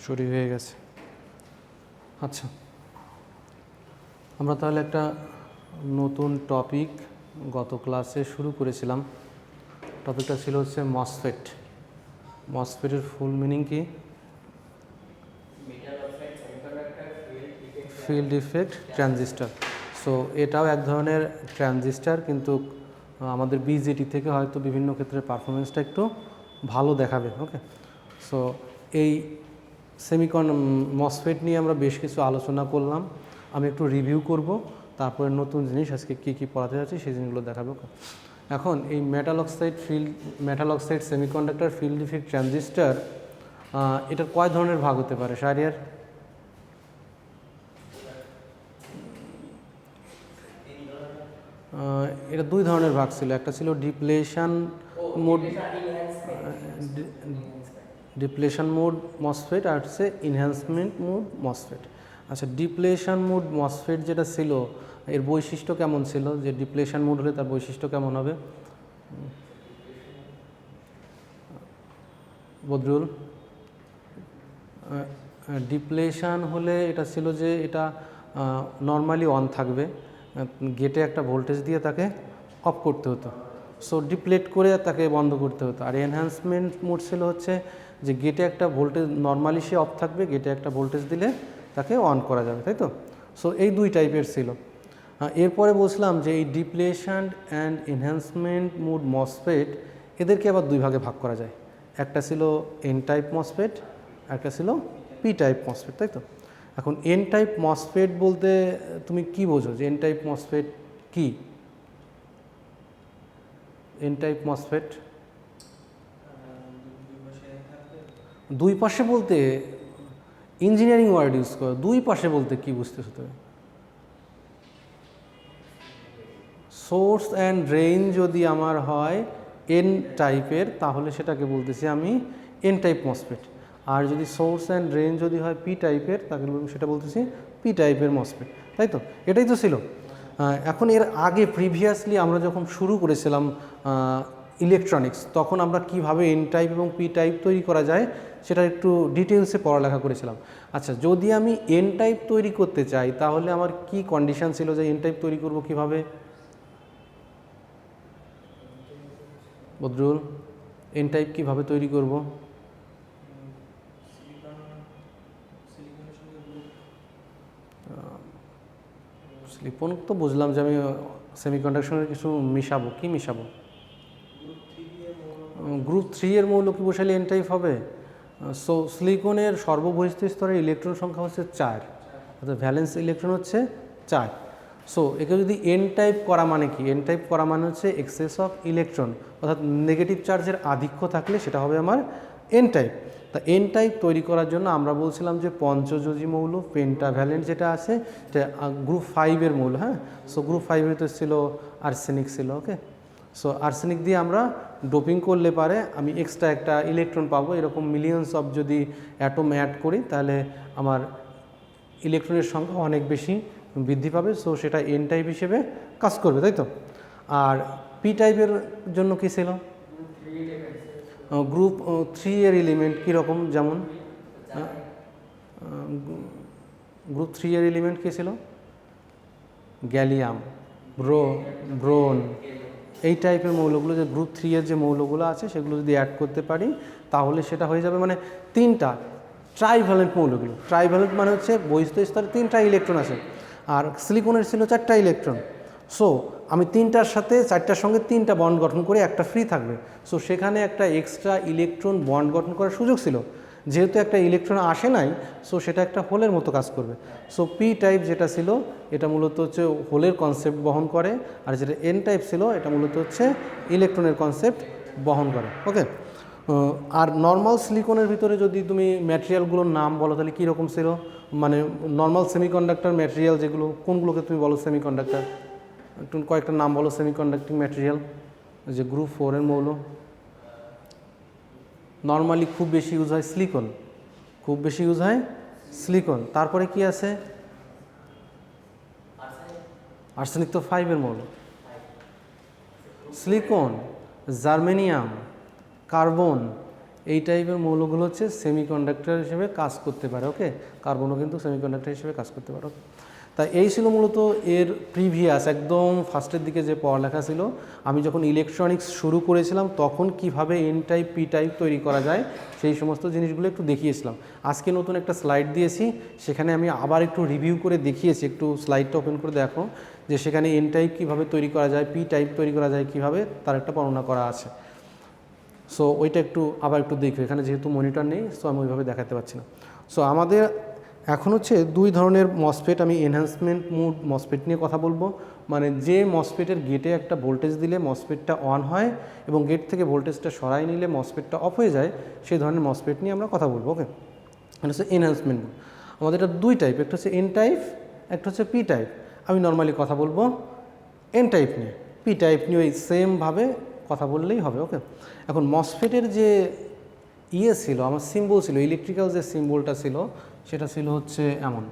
শুরু হয়ে গেছে। আচ্ছা, আমরা তাহলে একটা নতুন টপিক গত ক্লাসে শুরু করেছিলাম। টপিকটা ছিল হচ্ছে মসফেট। মসফেটের ফুল মিনিং কি? Field effect transistor. সো এটাও এক ধরনের ট্রানজিস্টার, কিন্তু আমাদের বিজেটি থেকে হয়তো বিভিন্ন ক্ষেত্রে পারফরমেন্সটা একটু ভালো দেখাবে। ওকে, সো এই মসফেট নিয়ে আমরা বেশ কিছু আলোচনা করলাম। আমি একটু রিভিউ করব, তারপরে নতুন জিনিস আজকে কী কী পড়াতে যাচ্ছি সেই জিনিসগুলো দেখাবো। এখন এই metal oxide semiconductor field effect transistor, এটার কয় ধরনের ভাগ হতে পারে শাহরিয়ার? এটা দুই ধরনের ভাগ ছিল। একটা ছিল ডিপ্লেশন মোড মসফেট, আর হচ্ছে এনহ্যান্সমেন্ট মোড মসফেট। আচ্ছা, ডিপ্লেশন মোড মসফেট যেটা ছিল, এর বৈশিষ্ট্য কেমন ছিল? যে ডিপ্লেশন মোড হলে তার বৈশিষ্ট্য কেমন হবে? বদরুল, ডিপ্লেশন হলে এটা ছিল যে এটা নর্মালি অন থাকবে, গেটে একটা ভোল্টেজ দিয়ে তাকে অফ করতে হতো, সো ডিপ্লেট করে তাকে বন্ধ করতে হতো। আর এনহ্যান্সমেন্ট মোড ছিল হচ্ছে যে গেটে একটা ভোল্টেজ, নর্মালি সে অফ থাকবে, গেটে একটা ভোল্টেজ দিলে তাকে অন করা যাবে, তাই তো? সো এই দুই টাইপের ছিল। এরপরে বলছিলাম যে এই depletion and enhancement mode MOSFET, এদেরকে আবার দুই ভাগে ভাগ করা যায়। একটা ছিল এন টাইপ মসফেট, একটা ছিল পি টাইপ মসফেট, তাই তো? এখন এন টাইপ মসফেট বলতে তুমি কি বোঝো? যে এন টাইপ মসফেট কি? এন টাইপ মসফেট দুই পাশে বলতে ইঞ্জিনিয়ারিং ওয়ার্ড ইউজ করো। দুই পাশে বলতে কি বুঝতেছো তুমি? সোর্স অ্যান্ড ড্রেইন যদি আমার হয় এন টাইপের, তাহলে সেটাকে বলতেছি আমি এন টাইপ মসফেট। আর যদি সোর্স অ্যান্ড ড্রেইন যদি হয় পি টাইপের, তাহলে সেটা বলতেছি পি টাইপের মসফেট, তাই তো? এটাই তো ছিল। এখন এর আগে প্রিভিয়াসলি আমরা যখন শুরু করেছিলাম ইলেকট্রনিক্স, তখন আমরা কিভাবে এন টাইপ এবং পি টাইপ তৈরি করা যায় সেটা একটু ডিটেলসে পড়ালেখা করেছিলাম। আচ্ছা, যদি আমি এন টাইপ তৈরি করতে চাই, তাহলে আমার কি কন্ডিশন ছিল যে এন টাইপ তৈরি করব কিভাবে? বদরুল, এন টাইপ কীভাবে তৈরি করব? সিলিকন তো বুঝলাম যে আমি সেমিকন্ডাক্টরের কিছু মিশাবো। কি মিশাবো? গ্রুপ 3 এর মৌল কি বসালে এন টাইপ হবে? সো সিলিকনের সর্ববহিষ্ঠ স্তরের ইলেকট্রন সংখ্যা হচ্ছে 4, অর্থাৎ ভ্যালেন্স ইলেকট্রন হচ্ছে 4। সো একে যদি এন টাইপ করা মানে কি? এন টাইপ করা মানে হচ্ছে এক্সেস অফ ইলেকট্রন, অর্থাৎ নেগেটিভ চার্জের আধিক্য থাকলে সেটা হবে আমার এন টাইপ। তা এন টাইপ তৈরি করার জন্য আমরা বলছিলাম যে পঞ্চযোজী মৌল পেন্টাভ্যালেন্ট যেটা আছে, এটা গ্রুপ 5 এর মৌল। হ্যাঁ, সো গ্রুপ 5 এর তো ছিল আর্সেনিক ছিল। ওকে, সো আর্সেনিক দিয়ে আমরা ডোপিং করলে পারে আমি এক্সট্রা একটা ইলেকট্রন পাবো। এরকম মিলিয়নস অফ যদি অ্যাটম অ্যাড করি, তাহলে আমার ইলেকট্রনের সংখ্যা অনেক বেশি বৃদ্ধি পাবে। সো সেটা এন টাইপ হিসেবে কাজ করবে, তাই তো? আর পি টাইপের জন্য কী ছিল? গ্রুপ 3 এর এলিমেন্ট কীরকম? যেমন গ্রুপ 3 এর এলিমেন্ট কী ছিল? গ্যালিয়াম, ব্রোন, এই টাইপের মৌলগুলো, যে গ্রুপ 3 এর যে মৌলগুলো আছে সেগুলো যদি অ্যাড করতে পারি, তাহলে সেটা হয়ে যাবে মানে 3টা ট্রাইভ্যালেন্ট মৌলগুলো। ট্রাইভ্যালেন্ট মানে হচ্ছে বহিস্থ স্তরে 3টা ইলেকট্রন আছে, আর সিলিকনের ছিল 4টা ইলেকট্রন। সো আমি 3টার সাথে 4টার সঙ্গে 3টা বন্ড গঠন করে একটা ফ্রি থাকবে। সো সেখানে একটা এক্সট্রা ইলেকট্রন বন্ড গঠন করার সুযোগ ছিল। যেহেতু একটা ইলেকট্রন আসে নাই, সো সেটা একটা হোলের মতো কাজ করবে। সো পি টাইপ যেটা ছিল, এটা মূলত হচ্ছে হোলের কনসেপ্ট বহন করে, আর যেটা এন টাইপ ছিল, এটা মূলত হচ্ছে ইলেকট্রনের কনসেপ্ট বহন করে। ওকে, আর নর্মাল সিলিকনের ভিতরে যদি তুমি ম্যাটেরিয়ালগুলোর নাম বলো, তাহলে কীরকম ছিল? মানে নর্মাল সেমিকন্ডাক্টর ম্যাটেরিয়াল যেগুলো, কোনগুলোকে তুমি বলো সেমিকন্ডাক্টর? একটু কয়েকটা নাম বলো সেমিকন্ডাক্টিং ম্যাটেরিয়াল যে গ্রুপ 4 এর মৌল। নর্মালি খুব বেশি ইউজ হয় সিলিকন, খুব বেশি ইউজ হয় সিলিকন। তারপরে কি আছে? আর্সেনিক তো 5 এর মৌল। সিলিকন, জার্মেনিয়াম, কার্বন, এই টাইপের মৌলগুলো হচ্ছে সেমিকন্ডাক্টর হিসেবে কাজ করতে পারে। ওকে, কার্বনও কিন্তু সেমিকন্ডাক্টর হিসেবে কাজ করতে পারে। তাই এই ছিল মূলত এর প্রিভিয়াস একদম ফার্স্টের দিকে যে পড়ালেখা ছিল। আমি যখন ইলেকট্রনিক্স শুরু করেছিলাম তখন কিভাবে এন টাইপ পি টাইপ তৈরি করা যায় সেই সমস্ত জিনিসগুলো একটু দেখিয়েছিলাম। আজকে নতুন একটা স্লাইড দিয়েছি, সেখানে আমি আবার একটু রিভিউ করে দেখিয়েছি। একটু স্লাইডটা ওপেন করে দেখো যে সেখানে এন টাইপ কীভাবে তৈরি করা যায়, পি টাইপ তৈরি করা যায় কীভাবে, তার একটা বর্ণনা করা আছে। সো ওইটা একটু আবার একটু দেখবে, এখানে যেহেতু মনিটর নেই সো আমি ওইভাবে দেখাতে পারছি না। সো আমাদের এখন হচ্ছে দুই ধরনের মসফেট, আমি এনহ্যান্সমেন্ট মোড মসফেট নিয়ে কথা বলবো। মানে যে মসফেটের গেটে একটা ভোল্টেজ দিলে মসফেটটা অন হয় এবং গেট থেকে ভোল্টেজটা সরাই নিলে মসফেটটা অফ হয়ে যায়, সেই ধরনের মসফেট নিয়ে আমরা কথা বলবো। ওকে, এটা হচ্ছে এনহ্যান্সমেন্ট মোড। আমাদের এটা দুই টাইপ, একটা হচ্ছে এন টাইপ, একটা হচ্ছে পি টাইপ। আমি নর্মালি কথা বলবো এন টাইপ নিয়ে, পি টাইপ নিয়ে ওই সেমভাবে কথা বললেই হবে। ওকে, এখন মসফেটের যে ছিল, আমার সিম্বল ছিল, ইলেকট্রিক্যাল যে সিম্বলটা ছিল সেটা ছিল হচ্ছে এমন।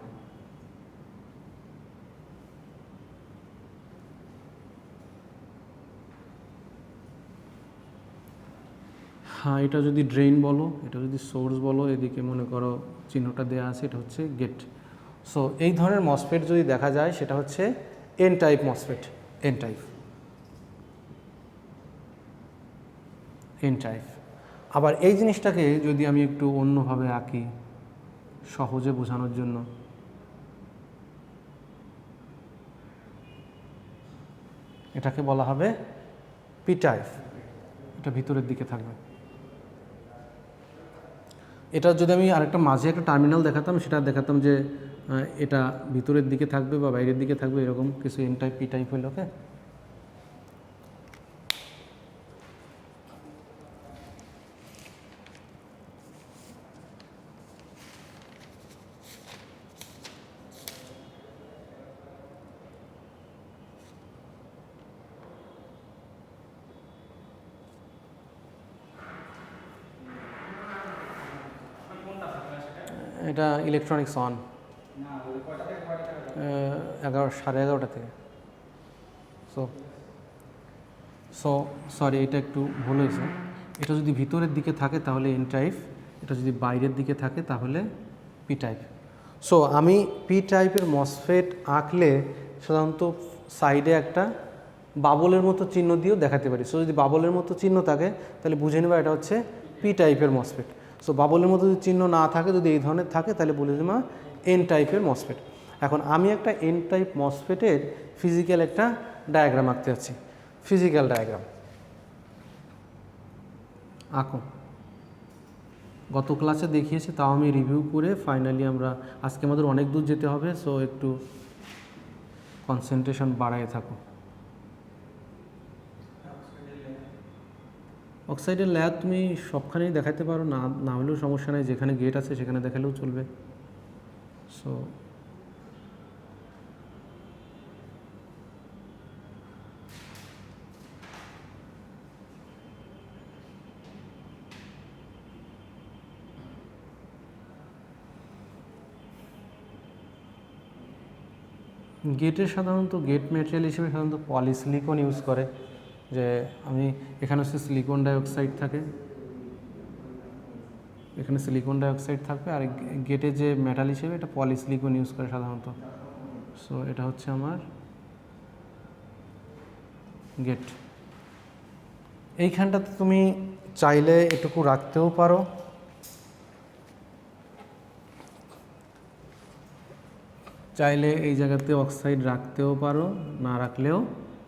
হ্যাঁ, এটা যদি ড্রেন বলো, এটা যদি সোর্স বলো, এদিকে মনে করো চিহ্নটা দেওয়া আছে, এটা হচ্ছে গেট। সো এই ধরনের মসফেট যদি দেখা যায় সেটা হচ্ছে N type MOSFET, N type, N type. আবার এই জিনিসটাকে যদি আমি একটু অন্যভাবে আঁকি সহজে বোঝানোর জন্য, এটাকে বলা হবে পি টাইপ। এটা ভিতরের দিকে থাকবে। এটা যদি আমি আরেকটা মাঝে একটা টার্মিনাল দেখাতাম, সেটা দেখাতাম যে এটা ভিতরের দিকে থাকবে বা বাইরের দিকে থাকবে, এরকম কিছু এন টাইপ পি টাইপ হইল। ওকে, এটা ইলেকট্রনিক্স অন 11:30 থেকে। সো সরি, এটা একটু ভুল হয়েছে। এটা যদি ভিতরের দিকে থাকে তাহলে এন টাইপ, এটা যদি বাইরের দিকে থাকে তাহলে পি টাইপ। সো আমি পি টাইপের মসফেট আঁকলে সাধারণত সাইডে একটা বাবলের মতো চিহ্ন দিয়েও দেখাতে পারি। সো যদি বাবলের মতো চিহ্ন থাকে তাহলে বুঝে নেবা এটা হচ্ছে পি টাইপের মসফেট। সো বাবলের মতো যদি চিহ্ন না থাকে, যদি এই ধরনের থাকে, তাহলে বলে দেবা এন টাইপের মসফেট। এখন আমি একটা এন টাইপ মসফেটের ফিজিক্যাল একটা ডায়াগ্রাম আঁকতে যাচ্ছি। ফিজিক্যাল ডায়াগ্রাম আঁকো। গত ক্লাসে দেখিয়েছি, তাও আমি রিভিউ করে ফাইনালি আমরা আজকে আমাদের অনেক দূর যেতে হবে। সো একটু কনসেন্ট্রেশন বাড়ায় থাকো। অক্সাইডের ল্যাব তুমি সবখানেই দেখাতে পারো, না হলেও সমস্যা নেই, যেখানে গেট আছে সেখানে দেখালেও চলবে। সো গেটের সাধারণত গেট ম্যাটেরিয়াল হিসেবে সাধারণত পলিসিলিকন ইউজ করে। যে আমি এখানে হচ্ছে সিলিকন ডাইঅক্সাইড থাকে, এখানে সিলিকন ডাইঅক্সাইড থাকবে, আর গেটে যে মেটাল হিসেবে এটা পলিসিলিকন ইউজ করে সাধারণত। সো এটা হচ্ছে আমার গেট। এইখানটাতে তুমি চাইলে এটুকু রাখতেও পারো, চাইলে এই জায়গাতে অক্সাইড রাখতেও পারো, না রাখলেও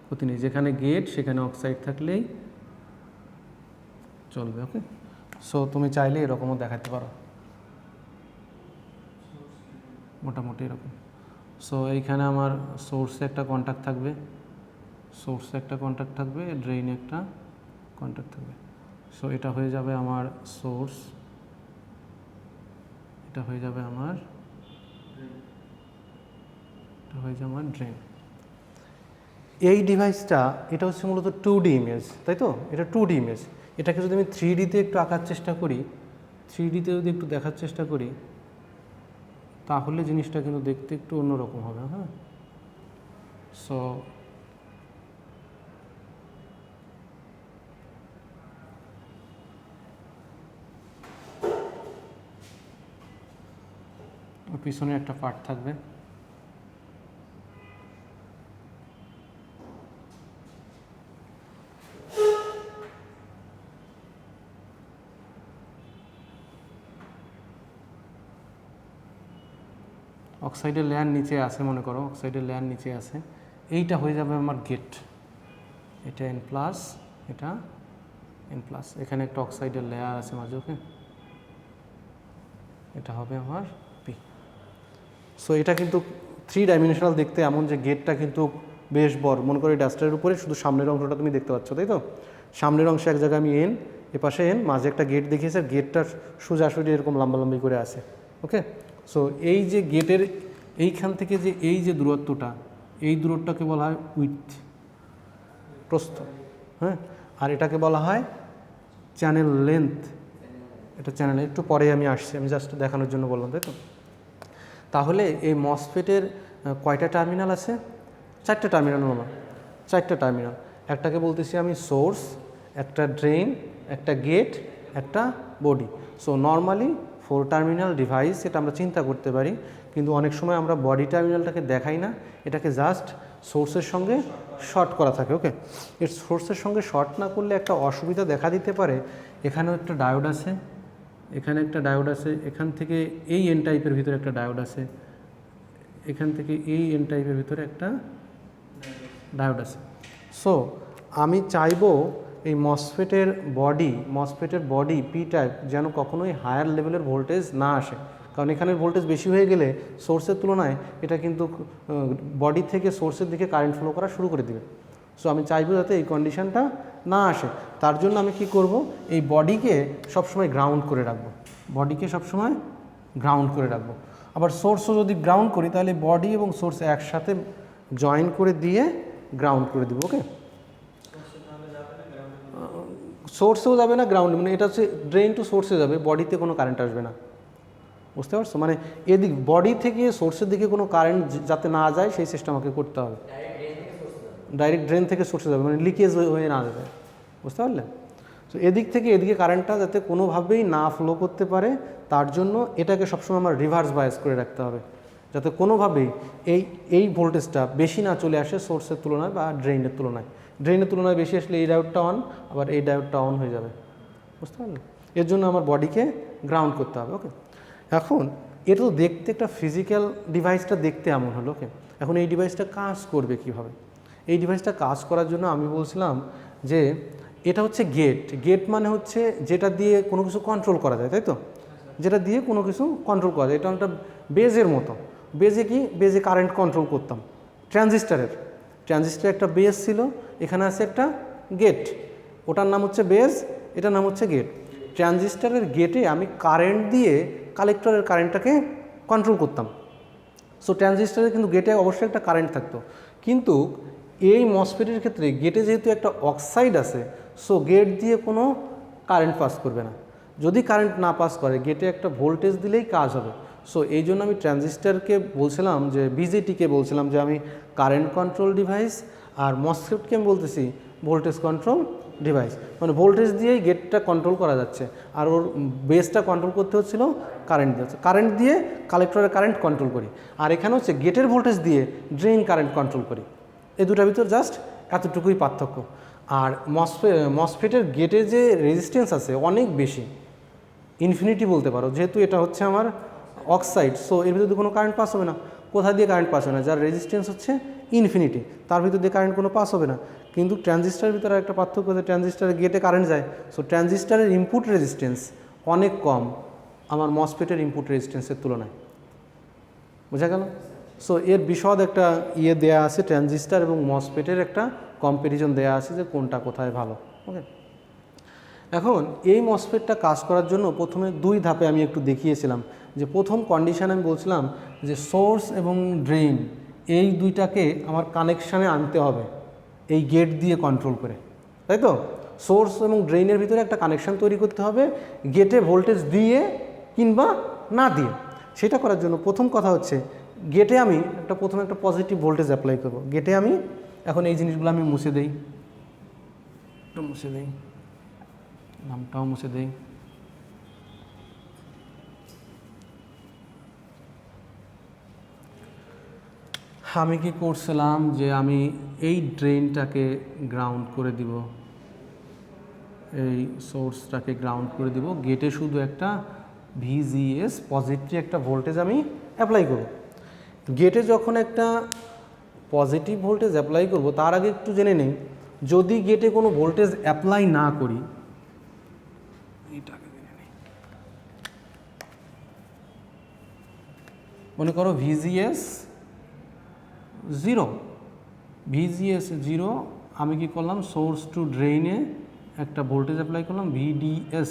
ক্ষতি নেই। যেখানে গেট সেখানে অক্সাইড থাকলেই চলবে। ওকে, সো তুমি চাইলে এরকমও দেখাতে পারো, মোটামুটি এরকম। সো এইখানে আমার সোর্সে একটা কন্ট্যাক্ট থাকবে, সোর্সে একটা কন্ট্যাক্ট থাকবে, ড্রেইনে একটা কন্ট্যাক্ট থাকবে। সো এটা হয়ে যাবে আমার সোর্স, এটা হয়ে যাবে আমার, এটা হয়ে যাবে আমার ড্রেন। এই ডিভাইসটা এটা হচ্ছে মূলত 2D ইমেজ, তাই তো? এটা 2D ইমেজ। এটাকে যদি আমি 3Dতে একটু আঁকার চেষ্টা করি, 3Dতে যদি একটু দেখার চেষ্টা করি, তাহলে জিনিসটা কিন্তু দেখতে একটু অন্যরকম হবে। হ্যাঁ, সো পিছনে একটা পার্ট থাকবে। অক্সাইডের লেয়ার নিচে আছে, মনে করো অক্সাইডের লেয়ার নিচে আছে, এইটা হয়ে যাবে আমার গেট, এটা N+, এটা N+, এখানে একটা অক্সাইডের লেয়ার আছে মাঝে, ওকে, এটা হবে আমার P। সো এটা কিন্তু 3 ডাইমেনশনাল দেখতে, এমন যে গেটটা কিন্তু বেশ বড়, মনে করো এই ডাস্টারের উপরে শুধু সামনের অংশটা তুমি দেখতে পাচ্ছ, তাই তো? সামনের অংশে এক জায়গায় আমি N, এপাশে N, মাঝে একটা গেট দেখিয়েছে, আর গেটটা সোজাসুজি এরকম লম্বালম্বি করে আছে, ওকে। সো এই যে গেটের এইখান থেকে যে এই যে দূরত্বটা, এই দূরত্বটাকে বলা হয় উইথ, প্রস্থ, হ্যাঁ, আর এটাকে বলা হয় চ্যানেল লেন্থ। এটা চ্যানেল একটু পরে আমি আসছি, আমি জাস্ট দেখানোর জন্য বললাম, তাই তো? তাহলে এই মসফেটের কয়টা টার্মিনাল আছে? 4টে টার্মিনাল বললাম, 4টে টার্মিনাল। একটাকে বলতেছি আমি সোর্স, একটা ড্রেন, একটা গেট, একটা body. So normally 4 terminal device, এটা আমরা চিন্তা করতে পারি, কিন্তু অনেক সময় আমরা বডি টার্মিনালটাকে দেখাই না, এটাকে জাস্ট সোর্সের সঙ্গে শর্ট করা থাকে, ওকে। এর সোর্সের সঙ্গে শর্ট না করলে একটা অসুবিধা দেখা দিতে পারে। এখানেও একটা ডায়োড আছে, এখানে একটা ডায়োড আছে, এখান থেকে এই এন টাইপের ভিতরে একটা ডায়োড আছে, এখান থেকে এই এন টাইপের ভিতরে একটা ডায়োড আছে। সো আমি চাইবো এই মসফেটের বডি পি টাইপ যেন কখনোই হায়ার লেভেলের ভোল্টেজ না আসে, কারণ এখানের ভোল্টেজ বেশি হয়ে গেলে সোর্সের তুলনায় এটা কিন্তু বডি থেকে সোর্সের দিকে কারেন্ট ফ্লো করা শুরু করে দেবে। সো আমি চাইবো যাতে এই কন্ডিশনটা না আসে, তার জন্য আমি কি করব, এই বডিকে সবসময় গ্রাউন্ড করে রাখবো, আবার সোর্সও যদি গ্রাউন্ড করি তাহলে বডি এবং সোর্স একসাথে জয়েন করে দিয়ে গ্রাউন্ড করে দেবো, ওকে। সোর্সেও যাবে না, গ্রাউন্ড, মানে এটা হচ্ছে ড্রেন টু সোর্সে যাবে, বডিতে কোনো কারেন্ট আসবে না, বুঝতে পারছো? মানে এদিক বডি থেকে সোর্সের দিকে কোনো কারেন্ট যাতে না যায় সেই সিস্টেম আমাকে করতে হবে। ডাইরেক্ট ড্রেন থেকে সোর্সে যাবে, মানে লিকেজ হয়ে না যাবে, বুঝতে পারলে? তো এদিক থেকে এদিকে কারেন্টটা যাতে কোনোভাবেই না ফ্লো করতে পারে, তার জন্য এটাকে সবসময় আমার রিভার্স বায়াস করে রাখতে হবে, যাতে কোনোভাবেই এই ভোল্টেজটা বেশি না চলে আসে সোর্সের তুলনায় বা ড্রেনের তুলনায় বেশি আসলে এই ডায়োডটা অন, আবার এই ডায়োডটা অন হয়ে যাবে, বুঝতে পারলে? এর জন্য আমার বডিকে গ্রাউন্ড করতে হবে, ওকে। এখন এটা তো দেখতে একটা ফিজিক্যাল ডিভাইসটা দেখতে এমন হলো, ওকে। এখন এই ডিভাইসটা কাজ করবে কিভাবে? এই ডিভাইসটা কাজ করার জন্য আমি বলছিলাম যে এটা হচ্ছে গেট মানে হচ্ছে যেটা দিয়ে কোনো কিছু কন্ট্রোল করা যায়, তাই তো? যেটা দিয়ে কোনো কিছু কন্ট্রোল করা যায়, এটা একটা বেজের মতো। বেজে কারেন্ট কন্ট্রোল করতাম। ট্রানজিস্টারের একটা বেজ ছিল, এখানে আছে একটা গেট, ওটার নাম হচ্ছে বেজ, এটার নাম হচ্ছে গেট। ট্রানজিস্টারের গেটে আমি কারেন্ট দিয়ে কালেক্টরের কারেন্টটাকে কন্ট্রোল করতাম। সো ট্রানজিস্টারে কিন্তু গেটে অবশ্যই একটা কারেন্ট থাকতো, কিন্তু এই মসফেটের ক্ষেত্রে গেটে যেহেতু একটা অক্সাইড আছে, সো গেট দিয়ে কোনো কারেন্ট পাস করবে না। যদি কারেন্ট না পাস করে গেটে একটা ভোল্টেজ দিলেই কাজ হবে। সো এই জন্য আমি ট্রানজিস্টারকে বলছিলাম যে বিজেটিকে বলছিলাম যে আমি কারেন্ট কন্ট্রোল ডিভাইস, আর মসফেটকে আমি বলতেছি ভোল্টেজ কন্ট্রোল ডিভাইস। মানে ভোল্টেজ দিয়েই গেটটা কন্ট্রোল করা যাচ্ছে, আর ওর বেসটা কন্ট্রোল করতে হচ্ছিল কারেন্ট দিয়ে কালেক্টরের কারেন্ট কন্ট্রোল করি, আর এখানে হচ্ছে গেটের ভোল্টেজ দিয়ে ড্রেন কারেন্ট কন্ট্রোল করি। এই দুটার ভিতর জাস্ট এতটুকুই পার্থক্য। আর মসফেটের গেটে যে রেজিস্ট্যান্স আছে অনেক বেশি, ইনফিনিটি বলতে পারো, যেহেতু এটা হচ্ছে আমার অক্সাইড, সো এর ভিতরে কোনো কারেন্ট পাস হবে না। কোথা দিয়ে কারেন্ট পাস হবে না? যার রেজিস্ট্যান্স হচ্ছে ইনফিনিটি, তার ভিতর দিয়ে কারেন্ট কোনো পাস হবে না। কিন্তু ট্রানজিস্টারের ভিতরে একটা পার্থক্য আছে, ট্রানজিস্টারের গেটে কারেন্ট যায়, সো ট্রানজিস্টারের ইনপুট রেজিস্ট্যান্স অনেক কম আমার মসফেটের ইনপুট রেজিস্ট্যান্সের তুলনায়। বোঝা গেল? সো এর বিশদ একটা দেয়া আছে, ট্রানজিস্টার এবং মসফেটের একটা কম্প্যারিজন দেয়া আছে যে কোনটা কোথায় ভালো, ওকে। এখন এই মসফেটটা কাজ করার জন্য প্রথমে 2 ধাপে আমি একটু দেখিয়েছিলাম, যে প্রথম কন্ডিশন আমি বলছিলাম যে সোর্স এবং ড্রেন এই দুইটাকে আমার কানেকশানে আনতে হবে এই গেট দিয়ে কন্ট্রোল করে, তাই তো? সোর্স এবং ড্রেনের ভিতরে একটা কানেকশান তৈরি করতে হবে গেটে ভোল্টেজ দিয়ে কিংবা না দিয়ে। সেটা করার জন্য প্রথম কথা হচ্ছে গেটে আমি প্রথমে একটা পজিটিভ ভোল্টেজ অ্যাপ্লাই করব। গেটে আমি এখন এই জিনিসগুলো আমি মুছে দেই, নামটাও মুছে দেই। আমি কি করছিলাম যে আমি এই ড্রেনটাকে গ্রাউন্ড করে দিব, এই সোর্সটাকে গ্রাউন্ড করে দিব, গেটে শুধু একটা ভিজিএস পজিটিভ একটা ভোল্টেজ আমি অ্যাপ্লাই করব। গেটে যখন একটা পজিটিভ ভোল্টেজ অ্যাপ্লাই করব তার আগে একটু জেনে নেই, যদি গেটে কোনো ভোল্টেজ অ্যাপ্লাই না করি, এইটাকে জেনে নেই, মনে করো ভিজিএস 0, ভিজিএস 0, আমি কি করলাম সোর্স টু ড্রেইনে একটা ভোল্টেজ অ্যাপ্লাই করলাম ভিডিএস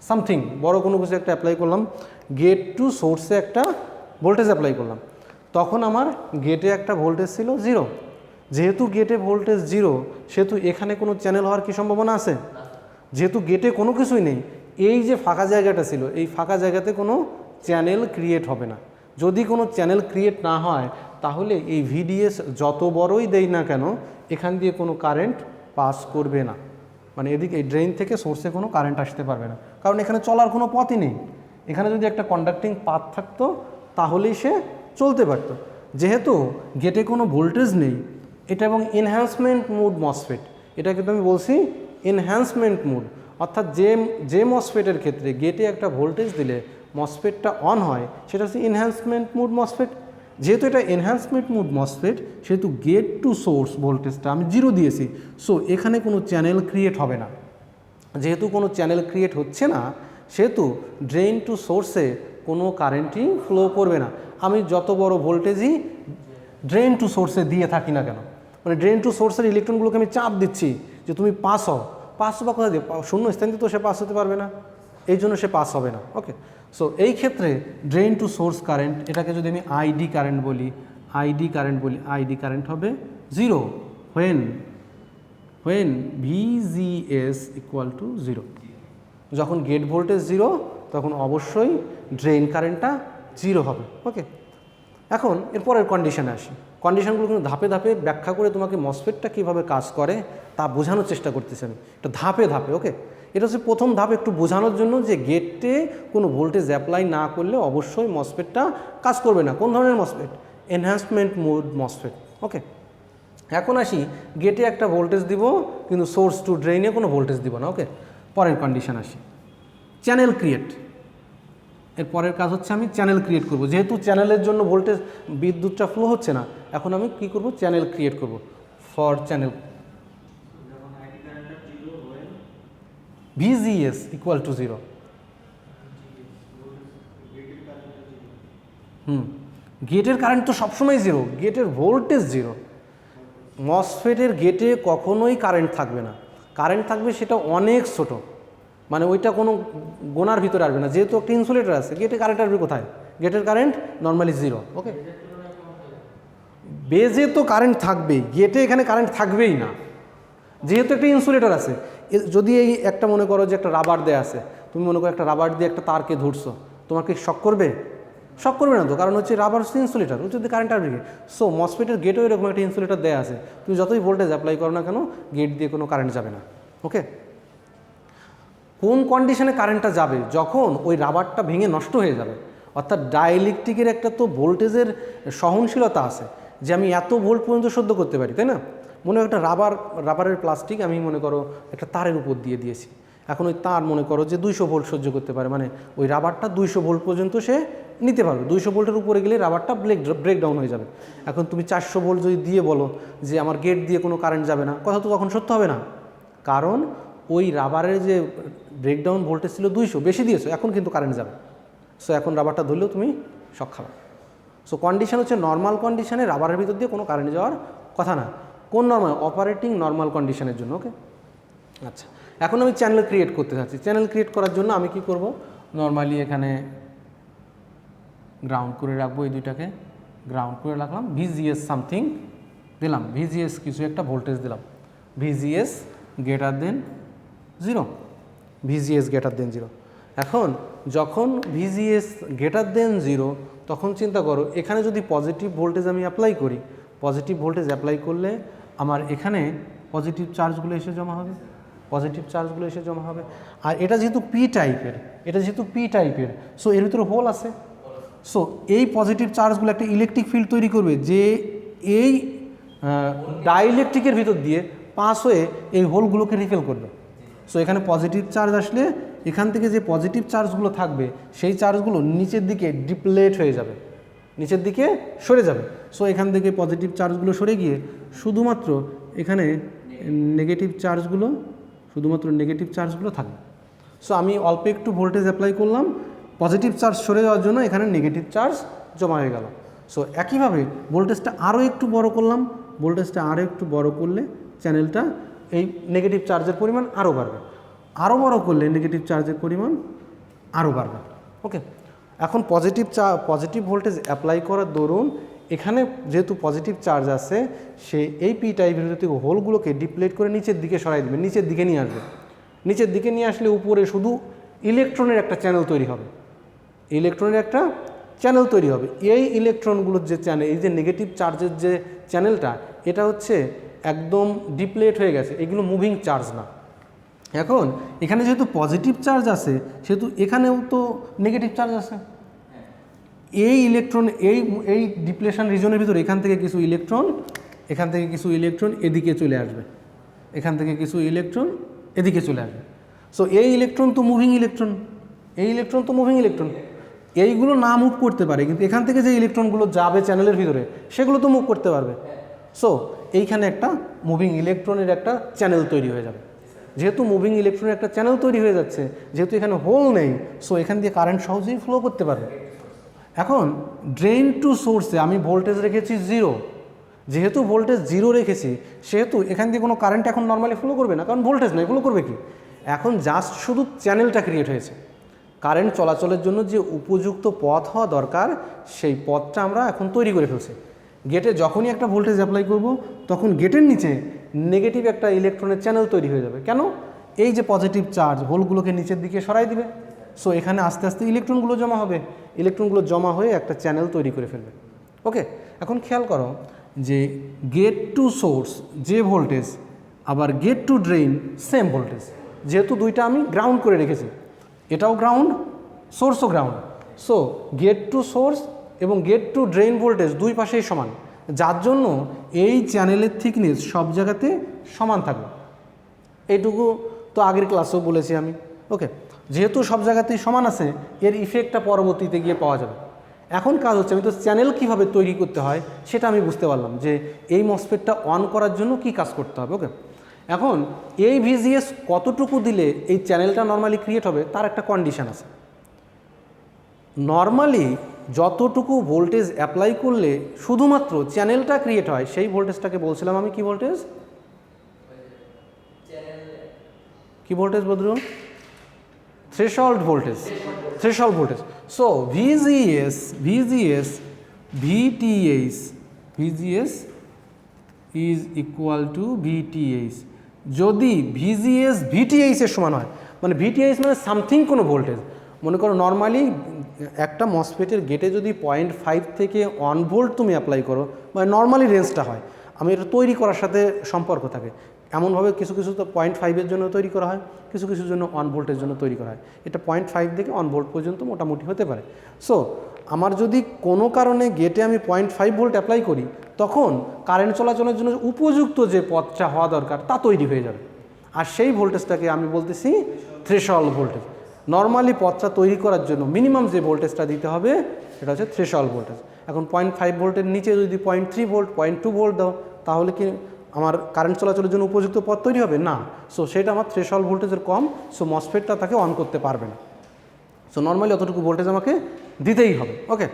সামথিং, বড় কোনো কিছু একটা অ্যাপ্লাই করলাম, গেট টু সোর্সে একটা ভোল্টেজ অ্যাপ্লাই করলাম, তখন আমার গেটে একটা ভোল্টেজ ছিল 0। যেহেতু গেটে ভোল্টেজ 0 সেহেতু এখানে কোনো চ্যানেল হওয়ার কি সম্ভাবনা আছে? যেহেতু গেটে কোনো কিছুই নেই, এই যে ফাঁকা জায়গাটা ছিল এই ফাঁকা জায়গাতে কোনো চ্যানেল ক্রিয়েট হবে না। যদি কোনো চ্যানেল ক্রিয়েট না হয় তাহলে এই ভিডিএস যত বড়ই দেই না কেন এখান দিয়ে কোনো কারেন্ট পাস করবে না, মানে এদিকে এই ড্রেন থেকে সোর্সে কোনো কারেন্ট আসতে পারবে না, কারণ এখানে চলার কোনো পথই নেই। এখানে যদি একটা কন্ডাক্টিং পাথ থাকতো তাহলেই সে চলতে পারত। যেহেতু গেটে কোনো ভোল্টেজ নেই, এটা এবং এনহ্যান্সমেন্ট মোড মসফেট, এটা কিন্তু আমি বলছি এনহ্যান্সমেন্ট মোড, অর্থাৎ যে মসফেটের ক্ষেত্রে গেটে একটা ভোল্টেজ দিলে মসফেটটা অন হয় সেটা হচ্ছে এনহ্যান্সমেন্ট মোড মসফেট। যেহেতু এটা এনহ্যান্সমেন্ট মোড মসফেট সেহেতু গেট টু সোর্স ভোল্টেজটা আমি 0 দিয়েছি, সো এখানে কোনো চ্যানেল ক্রিয়েট হবে না। যেহেতু কোনো চ্যানেল ক্রিয়েট হচ্ছে না সেহেতু ড্রেন টু সোর্সে কোনো কারেন্টই ফ্লো করবে না। আমি যত বড় ভোল্টেজই ড্রেন টু সোর্সে দিয়ে থাকি না কেন, মানে ড্রেন টু সোর্সের ইলেকট্রনগুলোকে আমি চাপ দিচ্ছি যে তুমি পাস হও, পাস বা কোথায় দিয়ে, শূন্য স্থান দিয়ে তো সে পাস হতে পারবে না, এই জন্য সে পাস হবে না। ওকে, সো এই ক্ষেত্রে ড্রেন টু সোর্স কারেন্ট, এটাকে যদি আমি আইডি কারেন্ট বলি, আইডি কারেন্ট হবে 0 when VGS ইকুয়াল টু 0। যখন গেট ভোল্টেজ 0 তখন অবশ্যই ড্রেন কারেন্টটা 0 হবে। ওকে, এখন এরপরের কন্ডিশনে আসি। কন্ডিশনগুলো কিন্তু ধাপে ধাপে ব্যাখ্যা করে তোমাকে মসফেটটা কীভাবে কাজ করে তা বোঝানোর চেষ্টা করতেছি আমি, এটা ধাপে ধাপে। ওকে, এটা হচ্ছে প্রথম ধাপ, একটু বোঝানোর জন্য যে গেটে কোনো ভোল্টেজ অ্যাপ্লাই না করলে অবশ্যই মসফেটটা কাজ করবে না। কোন ধরনের MOSFET? Enhancement mode MOSFET. Okay, এখন আসি গেটে একটা ভোল্টেজ দিব কিন্তু সোর্স টু ড্রেইনে কোনো ভোল্টেজ দিব না। ওকে, পরের কন্ডিশন আসি, চ্যানেল ক্রিয়েট। এর পরের কাজ হচ্ছে আমি চ্যানেল ক্রিয়েট করব। যেহেতু চ্যানেলের জন্য ভোল্টেজ বিদ্যুৎটা ফ্লো হচ্ছে না, এখন আমি কি করব? চ্যানেল ক্রিয়েট করব। For channel VGS equal to 0। গেটের কারেন্ট তো সবসময় 0, গেটের ভোল্টেজ 0। মসফেটের গেটে কখনোই কারেন্ট থাকবে না, কারেন্ট থাকবে সেটা অনেক ছোট, মানে ওইটা কোনো গোনার ভিতরে আসবে না। যেহেতু একটা ইনসুলেটর আছে, গেটে কারেন্ট আসবে কোথায়? গেটের কারেন্ট নর্মালি 0। ওকে, বেজে তো কারেন্ট থাকবেই, গেটে এখানে কারেন্ট থাকবেই না, যেহেতু একটা ইনসুলেটর আছে। যদি এই একটা মনে করো যে একটা রাবার দেয়া আছে, তুমি মনে করো একটা রাবার দিয়ে একটা তারকে ধরছো, তোমাকে শক করবে? শক করবে না তো, কারণ হচ্ছে রাবার হচ্ছে ইনসুলেটর, ও যদি কারেন্ট আসবে। সো মসফেটের গেটেও এরকম একটা ইনসুলেটর দেয়া আছে, তুমি যতই ভোল্টেজ অ্যাপ্লাই করো না কেন গেট দিয়ে কোনো কারেন্ট যাবে না। ওকে, কোন কন্ডিশনে কারেন্টটা যাবে? যখন ওই রাবারটা ভেঙে নষ্ট হয়ে যাবে। অর্থাৎ ডাইইলেকট্রিকের একটা তো ভোল্টেজের সহনশীলতা আছে যে আমি এত ভোল্ট পর্যন্ত সহ্য করতে পারি, তাই না? মনে হয় একটা রাবারের প্লাস্টিক আমি মনে করো একটা তারের উপর দিয়ে দিয়েছি, এখন ওই তার মনে করো যে 200 ভোল্ট সহ্য করতে পারে, মানে ওই রাবারটা 200 ভোল্ট পর্যন্ত সে নিতে পারবে। 200 ভোল্টের উপরে গেলে রাবারটা ব্রেকডাউন হয়ে যাবে। এখন তুমি 400 ভোল্ট যদি দিয়ে বলো যে আমার গেট দিয়ে কোনো কারেন্ট যাবে না, কথা তো তখন সত্য হবে না, কারণ ওই রাবারের যে ব্রেকডাউন ভোল্টেজ ছিল 200, বেশি দিয়েছো, এখন কিন্তু কারেন্ট যাবে। সো এখন রাবারটা ধরলেও তুমি শক খাবে। সো কন্ডিশন হচ্ছে নর্মাল কন্ডিশনে রাবারের ভিতর দিয়ে কোনো কারেন্ট যাওয়ার কথা না। কোন নর্মাল? অপারেটিং নর্মাল কন্ডিশনের জন্য। ওকে, আচ্ছা, এখন আমি চ্যানেল ক্রিয়েট করতে চাচ্ছি। চ্যানেল ক্রিয়েট করার জন্য আমি কি করব? নর্মালি এখানে গ্রাউন্ড করে রাখবো, এই দুইটাকে গ্রাউন্ড করে রাখলাম, VGS সামথিং দিলাম, VGS কিছু একটা ভোল্টেজ দিলাম, VGS greater than 0, VGS greater than 0। এখন যখন VGS গ্রেটার দেন 0 তখন চিন্তা করো এখানে যদি পজিটিভ ভোল্টেজ আমি অ্যাপ্লাই করি, পজিটিভ ভোল্টেজ অ্যাপ্লাই করলে আমার এখানে পজিটিভ চার্জগুলো এসে জমা হবে, আর এটা যেহেতু পি টাইপের, সো এর ভিতরে হোল আছে। সো এই পজিটিভ চার্জগুলো একটা ইলেকট্রিক ফিল্ড তৈরি করবে, যে এই ডাইইলেকট্রিকের ভিতর দিয়ে পাস হয়ে এই হোলগুলোকে রিফিল করবে। সো এখানে পজিটিভ চার্জ আসলে এখান থেকে যে পজিটিভ চার্জগুলো থাকবে সেই চার্জগুলো নিচের দিকে ডিপ্লেট হয়ে যাবে, নিচের দিকে সরে যাবে। সো এখান থেকে পজিটিভ চার্জগুলো সরে গিয়ে শুধুমাত্র এখানে নেগেটিভ চার্জগুলো থাকবে। সো আমি অল্প একটু ভোল্টেজ অ্যাপ্লাই করলাম, পজিটিভ চার্জ সরে যাওয়ার জন্য এখানে নেগেটিভ চার্জ জমা হয়ে গেল। সো একইভাবে ভোল্টেজটা আরও একটু বড় করলাম, ভোল্টেজটা আরও একটু বড় করলে চ্যানেলটা এই নেগেটিভ চার্জের পরিমাণ আরও বাড়বে, আরও বড় করলে নেগেটিভ চার্জের পরিমাণ আরও বাড়বে। ওকে, এখন পজিটিভ ভোল্টেজ অ্যাপ্লাই করার দরুন এখানে যেহেতু পজিটিভ চার্জ আছে, সে এই পি টাইপের ভিতর থেকে হোলগুলোকে ডিপ্লেট করে নিচের দিকে সরাই দেবে, নিচের দিকে নিয়ে আসবে। নিচের দিকে নিয়ে আসলে উপরে শুধু ইলেকট্রনের একটা চ্যানেল তৈরি হবে, ইলেকট্রনের একটা চ্যানেল তৈরি হবে। এই ইলেকট্রনগুলোর যে চ্যানেল, এই যে নেগেটিভ চার্জের যে চ্যানেলটা, এটা হচ্ছে একদম ডিপ্লেট হয়ে গেছে, এগুলো মুভিং চার্জ না। এখন এখানে যেহেতু পজিটিভ চার্জ আছে সেহেতু এখানেও তো নেগেটিভ চার্জ আছে। এই ইলেকট্রন এই ডিপ্লেশন রিজনের ভিতরে এখান থেকে কিছু ইলেকট্রন এদিকে চলে আসবে, এখান থেকে কিছু ইলেকট্রন এদিকে চলে আসবে। সো এই ইলেকট্রন তো মুভিং ইলেকট্রন, এইগুলো না মুভ করতে পারে, কিন্তু এখান থেকে যে ইলেকট্রনগুলো যাবে চ্যানেলের ভিতরে সেগুলো তো মুভ করতে পারবে। সো এইখানে একটা মুভিং ইলেকট্রনের একটা চ্যানেল তৈরি হয়ে যাবে। যেহেতু মুভিং ইলেকট্রনের একটা চ্যানেল তৈরি হয়ে যাচ্ছে, যেহেতু এখানে হোল নেই, সো এখান দিয়ে কারেন্ট সহজেই ফ্লো করতে পারবে। এখন ড্রেন টু সোর্সে আমি ভোল্টেজ রেখেছি 0, যেহেতু ভোল্টেজ 0 রেখেছি সেহেতু এখান দিয়ে কোনো কারেন্ট এখন নর্মালি ফ্লো করবে না, কারণ ভোল্টেজ নেই, ফ্লো করবে কি? এখন জাস্ট শুধু চ্যানেলটা ক্রিয়েট হয়েছে, কারেন্ট চলাচলের জন্য যে উপযুক্ত পথ হওয়া দরকার সেই পথটা আমরা এখন তৈরি করে ফেলছি। গেটে যখনই একটা ভোল্টেজ অ্যাপ্লাই করব তখন গেটের নিচে নেগেটিভ একটা ইলেকট্রনের চ্যানেল তৈরি হয়ে যাবে। কেন? এই যে পজিটিভ চার্জ হোলগুলোকে নিচের দিকে সরাই দিবে, সো এখানে আস্তে আস্তে ইলেকট্রনগুলো জমা হবে, ইলেকট্রনগুলো জমা হয়ে একটা চ্যানেল তৈরি করে ফেলবে। ওকে, এখন খেয়াল করো যে গেট টু সোর্স যে ভোল্টেজ, আবার gate to drain same voltage, যেহেতু দুইটা আমি গ্রাউন্ড করে রেখেছি, এটাও গ্রাউন্ড, সোর্সও গ্রাউন্ড। সো গেট টু সোর্স এবং গেট টু ড্রেন ভোল্টেজ দুই পাশেই সমান, যার জন্য এই চ্যানেলের থিকনেস সব জায়গাতে সমান থাকবে। এইটুকু তো আগের ক্লাসেও বলেছি আমি। ওকে, যেহেতু সব জায়গাতেই সমান আছে, এর ইফেক্টটা পরবর্তীতে গিয়ে পাওয়া যাবে। এখন কাজ হচ্ছে আমি তো চ্যানেল কীভাবে তৈরি করতে হয় সেটা আমি বুঝতে পারলাম, যে এই মসফেটটা অন করার জন্য কি কাজ করতে হবে। ওকে, এখন এই ভিজিএস কতটুকু দিলে এই চ্যানেলটা নর্মালি ক্রিয়েট হবে তার একটা কন্ডিশন আছে। নর্মালি যতটুকু ভোল্টেজ অ্যাপ্লাই করলে শুধুমাত্র চ্যানেলটা ক্রিয়েট হয় সেই ভোল্টেজটাকে বলছিলাম আমি কি voltage, Badrul? Threshold voltage. So VGS is equal to VTH। যদি VGS VTH এর সমান হয়, মানে VTH মানে সামথিং কোনো ভোল্টেজ, মনে করো নর্মালি একটা মসফেটের গেটে যদি 0.5 থেকে 1 ভোল্ট তুমি অ্যাপ্লাই করো, মানে নর্মালি রেঞ্জটা হয়, আমি এটা তৈরি করার সাথে সম্পর্ক থাকে। এমনভাবে কিছু তো 0.5-এর জন্য তৈরি করা হয়, কিছু জন্য 1 ভোল্টের জন্য তৈরি করা হয়। এটা 0.5 থেকে 1 ভোল্ট পর্যন্ত মোটামুটি হতে পারে। সো আমার যদি কোনো কারণে গেটে আমি 0.5 ভোল্ট অ্যাপ্লাই করি, তখন কারেন্ট চলাচলের জন্য উপযুক্ত যে পথটা হওয়া দরকার তা তৈরি হয়ে যাবে, আর সেই ভোল্টেজটাকে আমি বলতেছি থ্রেশহোল্ড ভোল্টেজ। নর্মালি পথটা তৈরি করার জন্য মিনিমাম যে ভোল্টেজটা দিতে হবে সেটা হচ্ছে থ্রেশহোল্ড ভোল্টেজ। এখন 0.5 ভোল্টের নিচে যদি 0.3 ভোল্ট 0.2 ভোল্ট দাও, তাহলে কি আমার কারেন্ট চলাচলের জন্য উপযুক্ত পথ তৈরি হবে না? সো সেটা আমার থ্রেশহোল্ড ভোল্টেজের কম, সো মসফেটটা তাকে অন করতে পারবে না। সো নর্মালি অতটুকু ভোল্টেজ আমাকে দিতেই হবে। ওকে,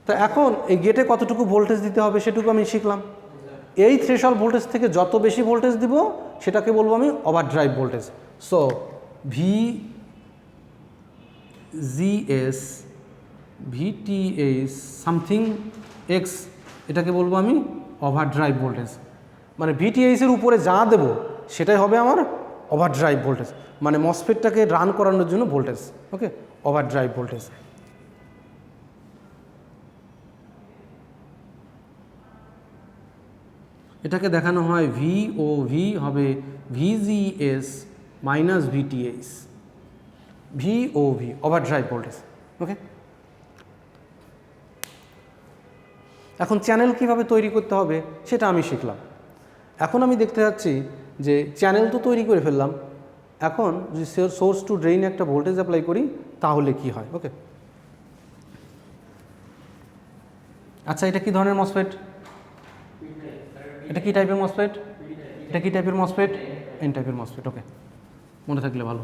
তো এখন এই গেটে কতটুকু ভোল্টেজ দিতে হবে সেটুকু আমি শিখলাম। এই থ্রেশহোল্ড ভোল্টেজ থেকে যত বেশি ভোল্টেজ দিব সেটাকে বলবো আমি overdrive voltage. So VGS VTH something x, এটাকে বলবো আমি ওভারড্রাইভ ভোল্টেজ। মানে VTH-এর উপরে যা দেবো সেটাই হবে আমার ওভারড্রাইভ ভোল্টেজ, মানে মসফেটটাকে রান করানোর জন্য ভোল্টেজ। ওকে, ওভারড্রাইভ ভোল্টেজ। এটাকে দেখানো হয় VOV হবে VGS minus VTH, VOV overdrive voltage. Okay, এখন চ্যানেল কিভাবে তৈরি করতে হবে সেটা আমি শিখলাম। এখন আমি দেখতে যাচ্ছি যে চ্যানেল তো তৈরি করে ফেললাম, এখন যদি সোর্স টু ড্রেইনে একটা ভোল্টেজ অ্যাপ্লাই করি তাহলে কি হয়। ওকে, আচ্ছা এটা কি ধরনের মসফেট, এটা কি টাইপের মসফেট, এটা কি টাইপের মসফেট, এন টাইপের মসফেট। ওকে, মনে থাকলে ভালো।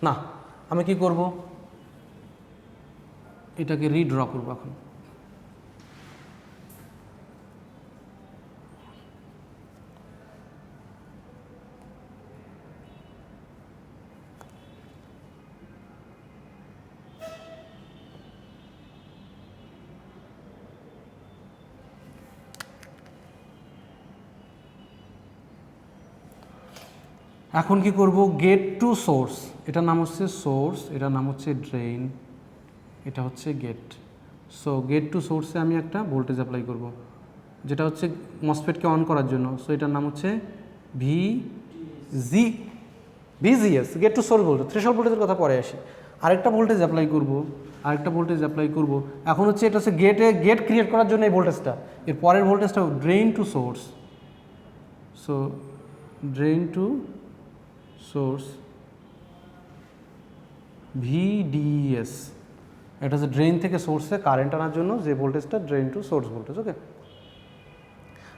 না, আমি কি করব, এটাকে রিড্র করবো এখন। এখন কি করব, গেট টু সোর্স, এটার নাম হচ্ছে সোর্স, এটার নাম হচ্ছে ড্রেইন, এটা হচ্ছে গেট। সো গেট টু সোর্সে আমি একটা ভোল্টেজ অ্যাপ্লাই করব, যেটা হচ্ছে মসফেটকে অন করার জন্য। সো এটার নাম হচ্ছে VGS, gate to source voltage. Threshold ভোল্টেজের কথা পরে আসি। আরেকটা ভোল্টেজ অ্যাপ্লাই করব, এখন হচ্ছে এটা হচ্ছে গেট ক্রিয়েট করার জন্য এই ভোল্টেজটা। এর পরের ভোল্টেজটা drain to source. So drain to source VDS, এটা হচ্ছে ড্রেন থেকে সোর্সে কারেন্ট আনার জন্য যে ভোল্টেজটা, ড্রেন টু সোর্স ভোল্টেজ। ওকে,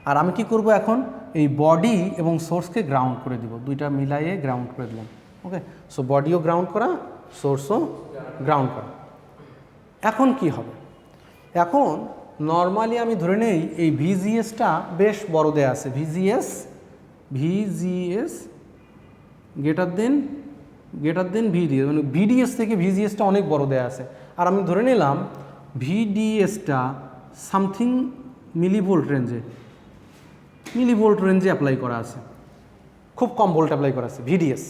আর আমি কি করব, এখন এই বডি এবং সোর্সকে গ্রাউন্ড করে দিব, দুইটা মিলাইয়ে গ্রাউন্ড করে দিলাম। ওকে, সো বডিও গ্রাউন্ড করা, সোর্সও গ্রাউন্ড করা। এখন কি হবে, এখন নর্মালি আমি ধরে নেই এই ভিজিএসটা বেশ বড় দেয়া আছে, ভিজিএস গ্রেটার দেন ভিডিএস, মানে ভিডিএস থেকে ভিজিএসটা অনেক বড় দেয়া আছে। আর আমি ধরে নিলাম ভিডিএসটা সামথিং মিলিভোল্ট রেঞ্জে অ্যাপ্লাই করা আছে, খুব কম ভোল্ট অ্যাপ্লাই করা আছে ভিডিএস।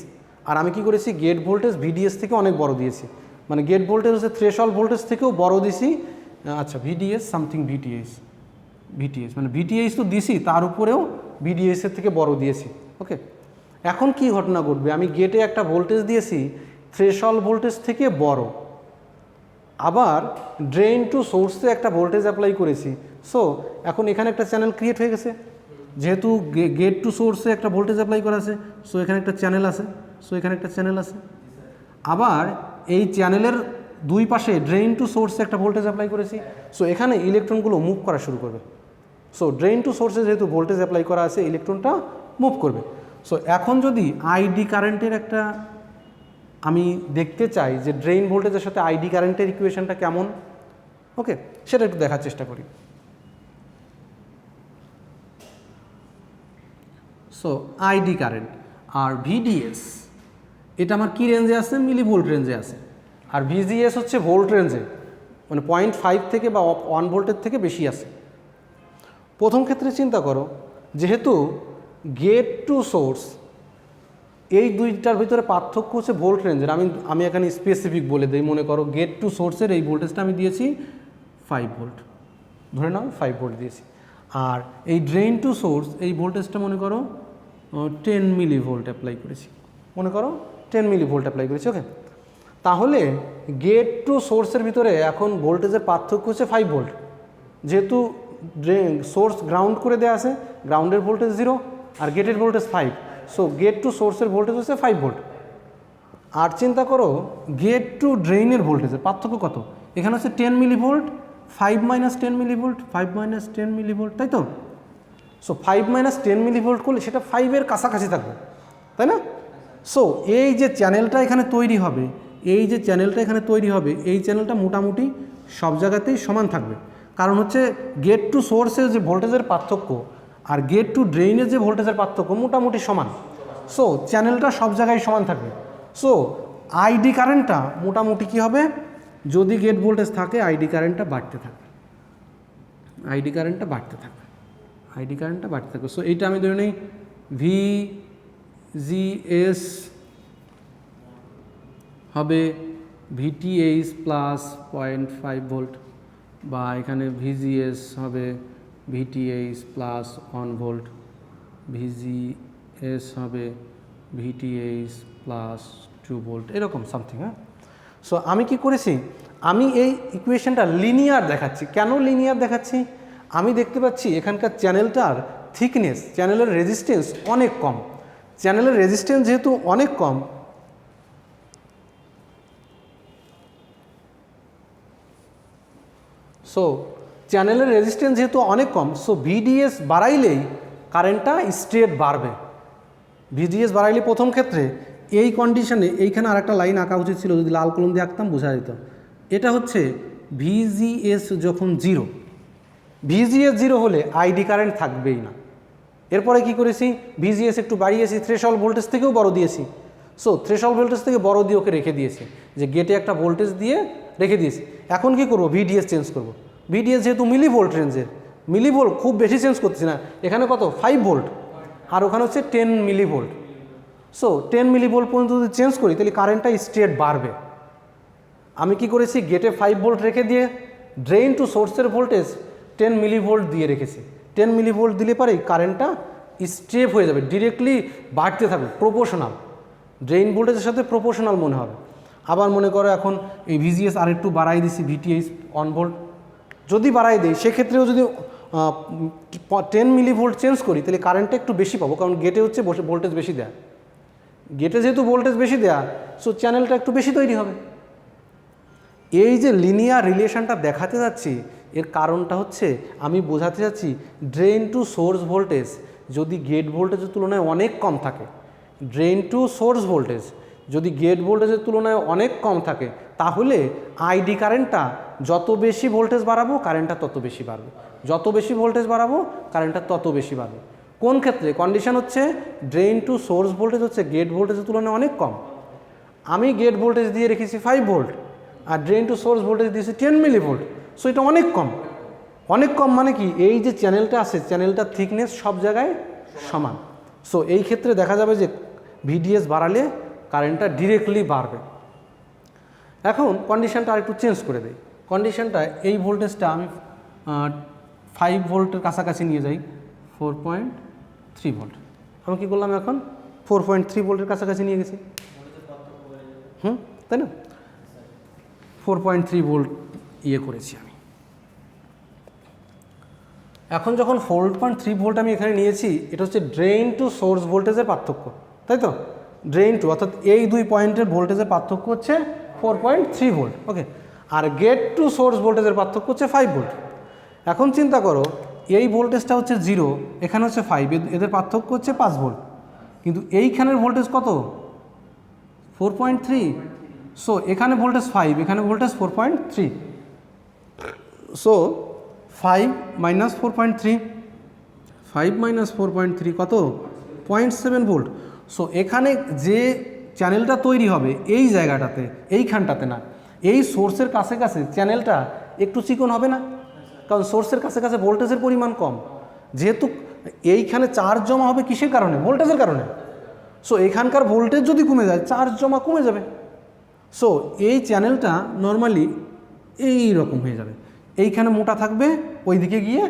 আর আমি কি করেছি, গেট ভোল্টেজ ভিডিএস থেকে অনেক বড় দিয়েছি, মানে গেট ভোল্টেজ হচ্ছে থ্রেশহোল্ড ভোল্টেজ থেকেও বড় দিছি। আচ্ছা, ভিডিএস সামথিং ভিটিএস মানে ভিটিএস তো দিছি, তার উপরেও ভিডিএসের থেকে বড় দিয়েছি। ওকে, এখন কি ঘটনা ঘটবে, আমি গেটে একটা ভোল্টেজ দিয়েছি থ্রেশহোল্ড ভোল্টেজ থেকে বড়, আবার ড্রেইন টু সোর্সে একটা ভোল্টেজ অ্যাপ্লাই করেছি। সো এখন এখানে একটা চ্যানেল ক্রিয়েট হয়ে গেছে, যেহেতু গেট টু সোর্সে একটা ভোল্টেজ অ্যাপ্লাই করা আছে, সো এখানে একটা চ্যানেল আছে, আবার এই চ্যানেলের দুই পাশে ড্রেইন টু সোর্সে একটা ভোল্টেজ অ্যাপ্লাই করেছি। সো এখানে ইলেকট্রনগুলো মুভ করা শুরু করবে। সো ড্রেইন টু সোর্সে যেহেতু ভোল্টেজ অ্যাপ্লাই করা আছে, ইলেকট্রনটা মুভ করবে। সো এখন যদি আইডি কারেন্টের একটা আমি দেখতে চাই যে ড্রেইন ভোল্টেজের সাথে আইডি কারেন্টের ইকুয়েশনটা কেমন, ওকে, সেটা একটু দেখার চেষ্টা করি। সো আইডি কারেন্ট আর ভিডিএস, এটা আমার কি রেঞ্জে আছে, মিলিভোল্ট রেঞ্জে আছে। আর ভিজিএস হচ্ছে ভোল্ট রেঞ্জে, মানে 0.5 থেকে বা 1 ভোল্টের থেকে বেশি আছে। প্রথম ক্ষেত্রে চিন্তা করো, যেহেতু গেট টু সোর্স এই দুইটার ভিতরে পার্থক্য হচ্ছে ভোল্ট রেঞ্জের, আমি এখানে স্পেসিফিক বলে দিই। মনে করো গেট টু সোর্সের এই ভোল্টেজটা আমি দিয়েছি 5 ভোল্ট, ধরে নাও 5 ভোল্ট দিয়েছি। আর এই ড্রেইন টু সোর্স এই ভোল্টেজটা মনে করো 10 মিলিভোল্ট অ্যাপ্লাই করেছি, মনে করো 10 মিলিভোল্ট অ্যাপ্লাই করেছি। ওকে, তাহলে গেট টু সোর্সের ভিতরে এখন ভোল্টেজের পার্থক্য হচ্ছে 5 ভোল্ট, যেহেতু সোর্স গ্রাউন্ড করে দেওয়া আছে, গ্রাউন্ডের ভোল্টেজ 0 আর গেটের ভোল্টেজ 5। সো গেট টু সোর্সের ভোল্টেজ হচ্ছে 5 ভোল্ট। আর চিন্তা করো গেট টু ড্রেইনের ভোল্টেজের পার্থক্য কত, এখানে হচ্ছে 10 মিলিভোল্ট, 5 মাইনাস 10 মিলিভোল্ট, তাই তো? সো 5 মাইনাস 10 মিলিভোল্ট করলে সেটা 5-এর কাছাকাছি থাকবে, তাই না? সো এই যে চ্যানেলটা এখানে তৈরি হবে, এই চ্যানেলটা মোটামুটি সব জায়গাতেই সমান থাকবে। কারণ হচ্ছে গেট টু সোর্সের যে ভোল্টেজের পার্থক্য আর গেট টু ড্রেইনের যে ভোল্টেজের পার্থক্য মোটামুটি সমান। সো চ্যানেলটা সব জায়গায় সমান থাকবে। সো আইডি কারেন্টটা মোটামুটি কী হবে, যদি গেট ভোল্টেজ থাকে আইডি কারেন্টটা বাড়তে থাকবে। সো এইটা আমি ধরে নিই ভিজিএস হবে ভিটিএইচ প্লাস 0.5 ভোল্ট, বা এখানে ভিজিএস হবে ভিটিএইচ প্লাস 1 ভোল্ট, ভিজিএস হবে ভিটিএইচ প্লাস 2 ভোল্ট, এরকম সামথিং। হ্যাঁ, সো আমি কি করেছি, আমি এই ইকুয়েশনটা লিনিয়ার দেখাচ্ছি। কেন লিনিয়ার দেখাচ্ছি, আমি দেখতে পাচ্ছি এখানকার চ্যানেলটার থিকনেস, চ্যানেলের রেজিস্ট্যান্স অনেক কম। চ্যানেলের রেজিস্ট্যান্স যেহেতু অনেক কম, সো চ্যানেলের রেজিস্ট্যান্স যেহেতু অনেক কম, সো ভিডিএস বাড়াইলেই কারেন্টটা স্ট্রেট বাড়বে। ভিডিএস বাড়াইলে প্রথম ক্ষেত্রে এই কন্ডিশনে এইখানে আরেকটা লাইন আঁকা উচিত ছিল, যদি লাল কলম দিয়ে আঁকতাম বোঝা যেত। এটা হচ্ছে ভিজিএস যখন জিরো, ভিজিএস জিরো হলে আইডি কারেন্ট থাকবেই না। এরপরে কি করেছি, ভিজিএস একটু বাড়িয়েছি, থ্রেশহোল্ড ভোল্টেজ থেকেও বড় দিয়েছি। সো থ্রেশহোল্ড ভোল্টেজ থেকে বড় দিয়ে ওকে রেখে দিয়েছি, যে গেটে একটা ভোল্টেজ দিয়ে রেখে দিয়েছি। এখন কি করব, ভিডিএস চেঞ্জ করব। ভিডিএস যেহেতু মিলি ভোল্ট রেঞ্জের, মিলি ভোল্ট খুব বেশি চেঞ্জ করতেছি না, এখানে কত 5 ভোল্ট আর ওখানে হচ্ছে 10 মিলি ভোল্ট। সো 10 মিলি ভোল্ট পর্যন্ত যদি চেঞ্জ করি তাহলে কারেন্টটা স্ট্রেট বাড়বে। আমি কি করেছি, গেটে 5 ভোল্ট রেখে দিয়ে ড্রেন টু সোর্সের ভোল্টেজ 10 মিলি ভোল্ট দিয়ে রেখেছি। 10 মিলি ভোল্ট দিলে পরেই কারেন্টটা স্টেপ হয়ে যাবে, ডিরেক্টলি বাড়তে থাকবে, প্রপোর্শনাল, ড্রেন ভোল্টেজের সাথে প্রপোর্শনাল মনে হবে। আবার মনে করো এখন এই ভিজিএস আর একটু বাড়াই দিছি, ভিটিএইচ 1 ভোল্ট যদি বাড়াই দিই, সেক্ষেত্রেও যদি 10 মিলি ভোল্ট চেঞ্জ করি তাহলে কারেন্টটা একটু বেশি পাবো, কারণ গেটে হচ্ছে ভোল্টেজ বেশি দেয়া, গেটে যেহেতু ভোল্টেজ বেশি দেয়া, সো চ্যানেলটা একটু বেশি তৈরি হবে। এই যে লিনিয়ার রিলেশনটা দেখাতে যাচ্ছি, এর কারণটা হচ্ছে আমি বোঝাতে যাচ্ছি ড্রেন টু সোর্স ভোল্টেজ যদি গেট ভোল্টেজের তুলনায় অনেক কম থাকে, ড্রেন টু সোর্স ভোল্টেজ যদি গেট ভোল্টেজের তুলনায় অনেক কম থাকে, তাহলে আইডি কারেন্টটা যত বেশি ভোল্টেজ বাড়াবো কারেন্টটা তত বেশি বাড়বে, যত বেশি ভোল্টেজ বাড়াবো কারেন্টটা তত বেশি বাড়বে। কোন ক্ষেত্রে, কন্ডিশন হচ্ছে ড্রেন টু সোর্স ভোল্টেজ হচ্ছে গেট ভোল্টেজের তুলনায় অনেক কম। আমি গেট ভোল্টেজ দিয়ে রেখেছি 5 ভোল্ট আর ড্রেন টু সোর্স ভোল্টেজ দিয়েছি 10 মিলি ভোল্ট, সো এটা অনেক কম। অনেক কম মানে কি, এই যে চ্যানেলটা আছে চ্যানেলটার থিকনেস সব জায়গায় সমান। সো এই ক্ষেত্রে দেখা যাবে যে ভিডিএস বাড়ালে কারেন্টটা ডিরেক্টলি বাড়বে। এখন কন্ডিশনটা আরেকটু চেঞ্জ করে দেই। কন্ডিশনটা এই ভোল্টেজটা আমি 5 ভোল্টের কাছাকাছি নিয়ে যাই, 4.3 ভোল্ট। আমি কী করলাম, এখন 4.3 ভোল্টের কাছাকাছি নিয়ে গেছি, তাই না, 4.3 ভোল্ট ইয়ে করেছি আমি। এখন যখন 4.3 ভোল্ট আমি এখানে নিয়েছি, এটা হচ্ছে ড্রেন টু সোর্স ভোল্টেজের পার্থক্য, তাই তো, ড্রেন টু অর্থাৎ এই দুই পয়েন্টের ভোল্টেজের পার্থক্য হচ্ছে 4.3 ভোল্ট, ওকে। আর গেট টু সোর্স ভোল্টেজের পার্থক্য হচ্ছে 5 ভোল্ট। এখন চিন্তা করো, এই ভোল্টেজটা হচ্ছে 0, এখানে হচ্ছে 5, এদের পার্থক্য হচ্ছে 5 ভোল্ট, কিন্তু এইখানের ভোল্টেজ কত, 4.3। সো এখানে ভোল্টেজ 5, এখানে ভোল্টেজ 4.3, সো 5 মাইনাস 4.3, 5 মাইনাস 4.3 কত, 0.7 ভোল্ট। সো এখানে যে চ্যানেলটা তৈরি হবে এই জায়গাটাতে, এইখানটাতে না, এই সোর্সের কাছে কাছে চ্যানেলটা একটু চিকন হবে না, কারণ সোর্সের কাছে কাছে ভোল্টেজের পরিমাণ কম, যেহেতু এইখানে চার্জ জমা হবে কিসের কারণে, ভোল্টেজের কারণে। সো এখানকার ভোল্টেজ যদি কমে যায় চার্জ জমা কমে যাবে। সো এই চ্যানেলটা নর্মালি এই রকম হয়ে যাবে, এইখানে মোটা থাকবে, ওইদিকে গিয়ে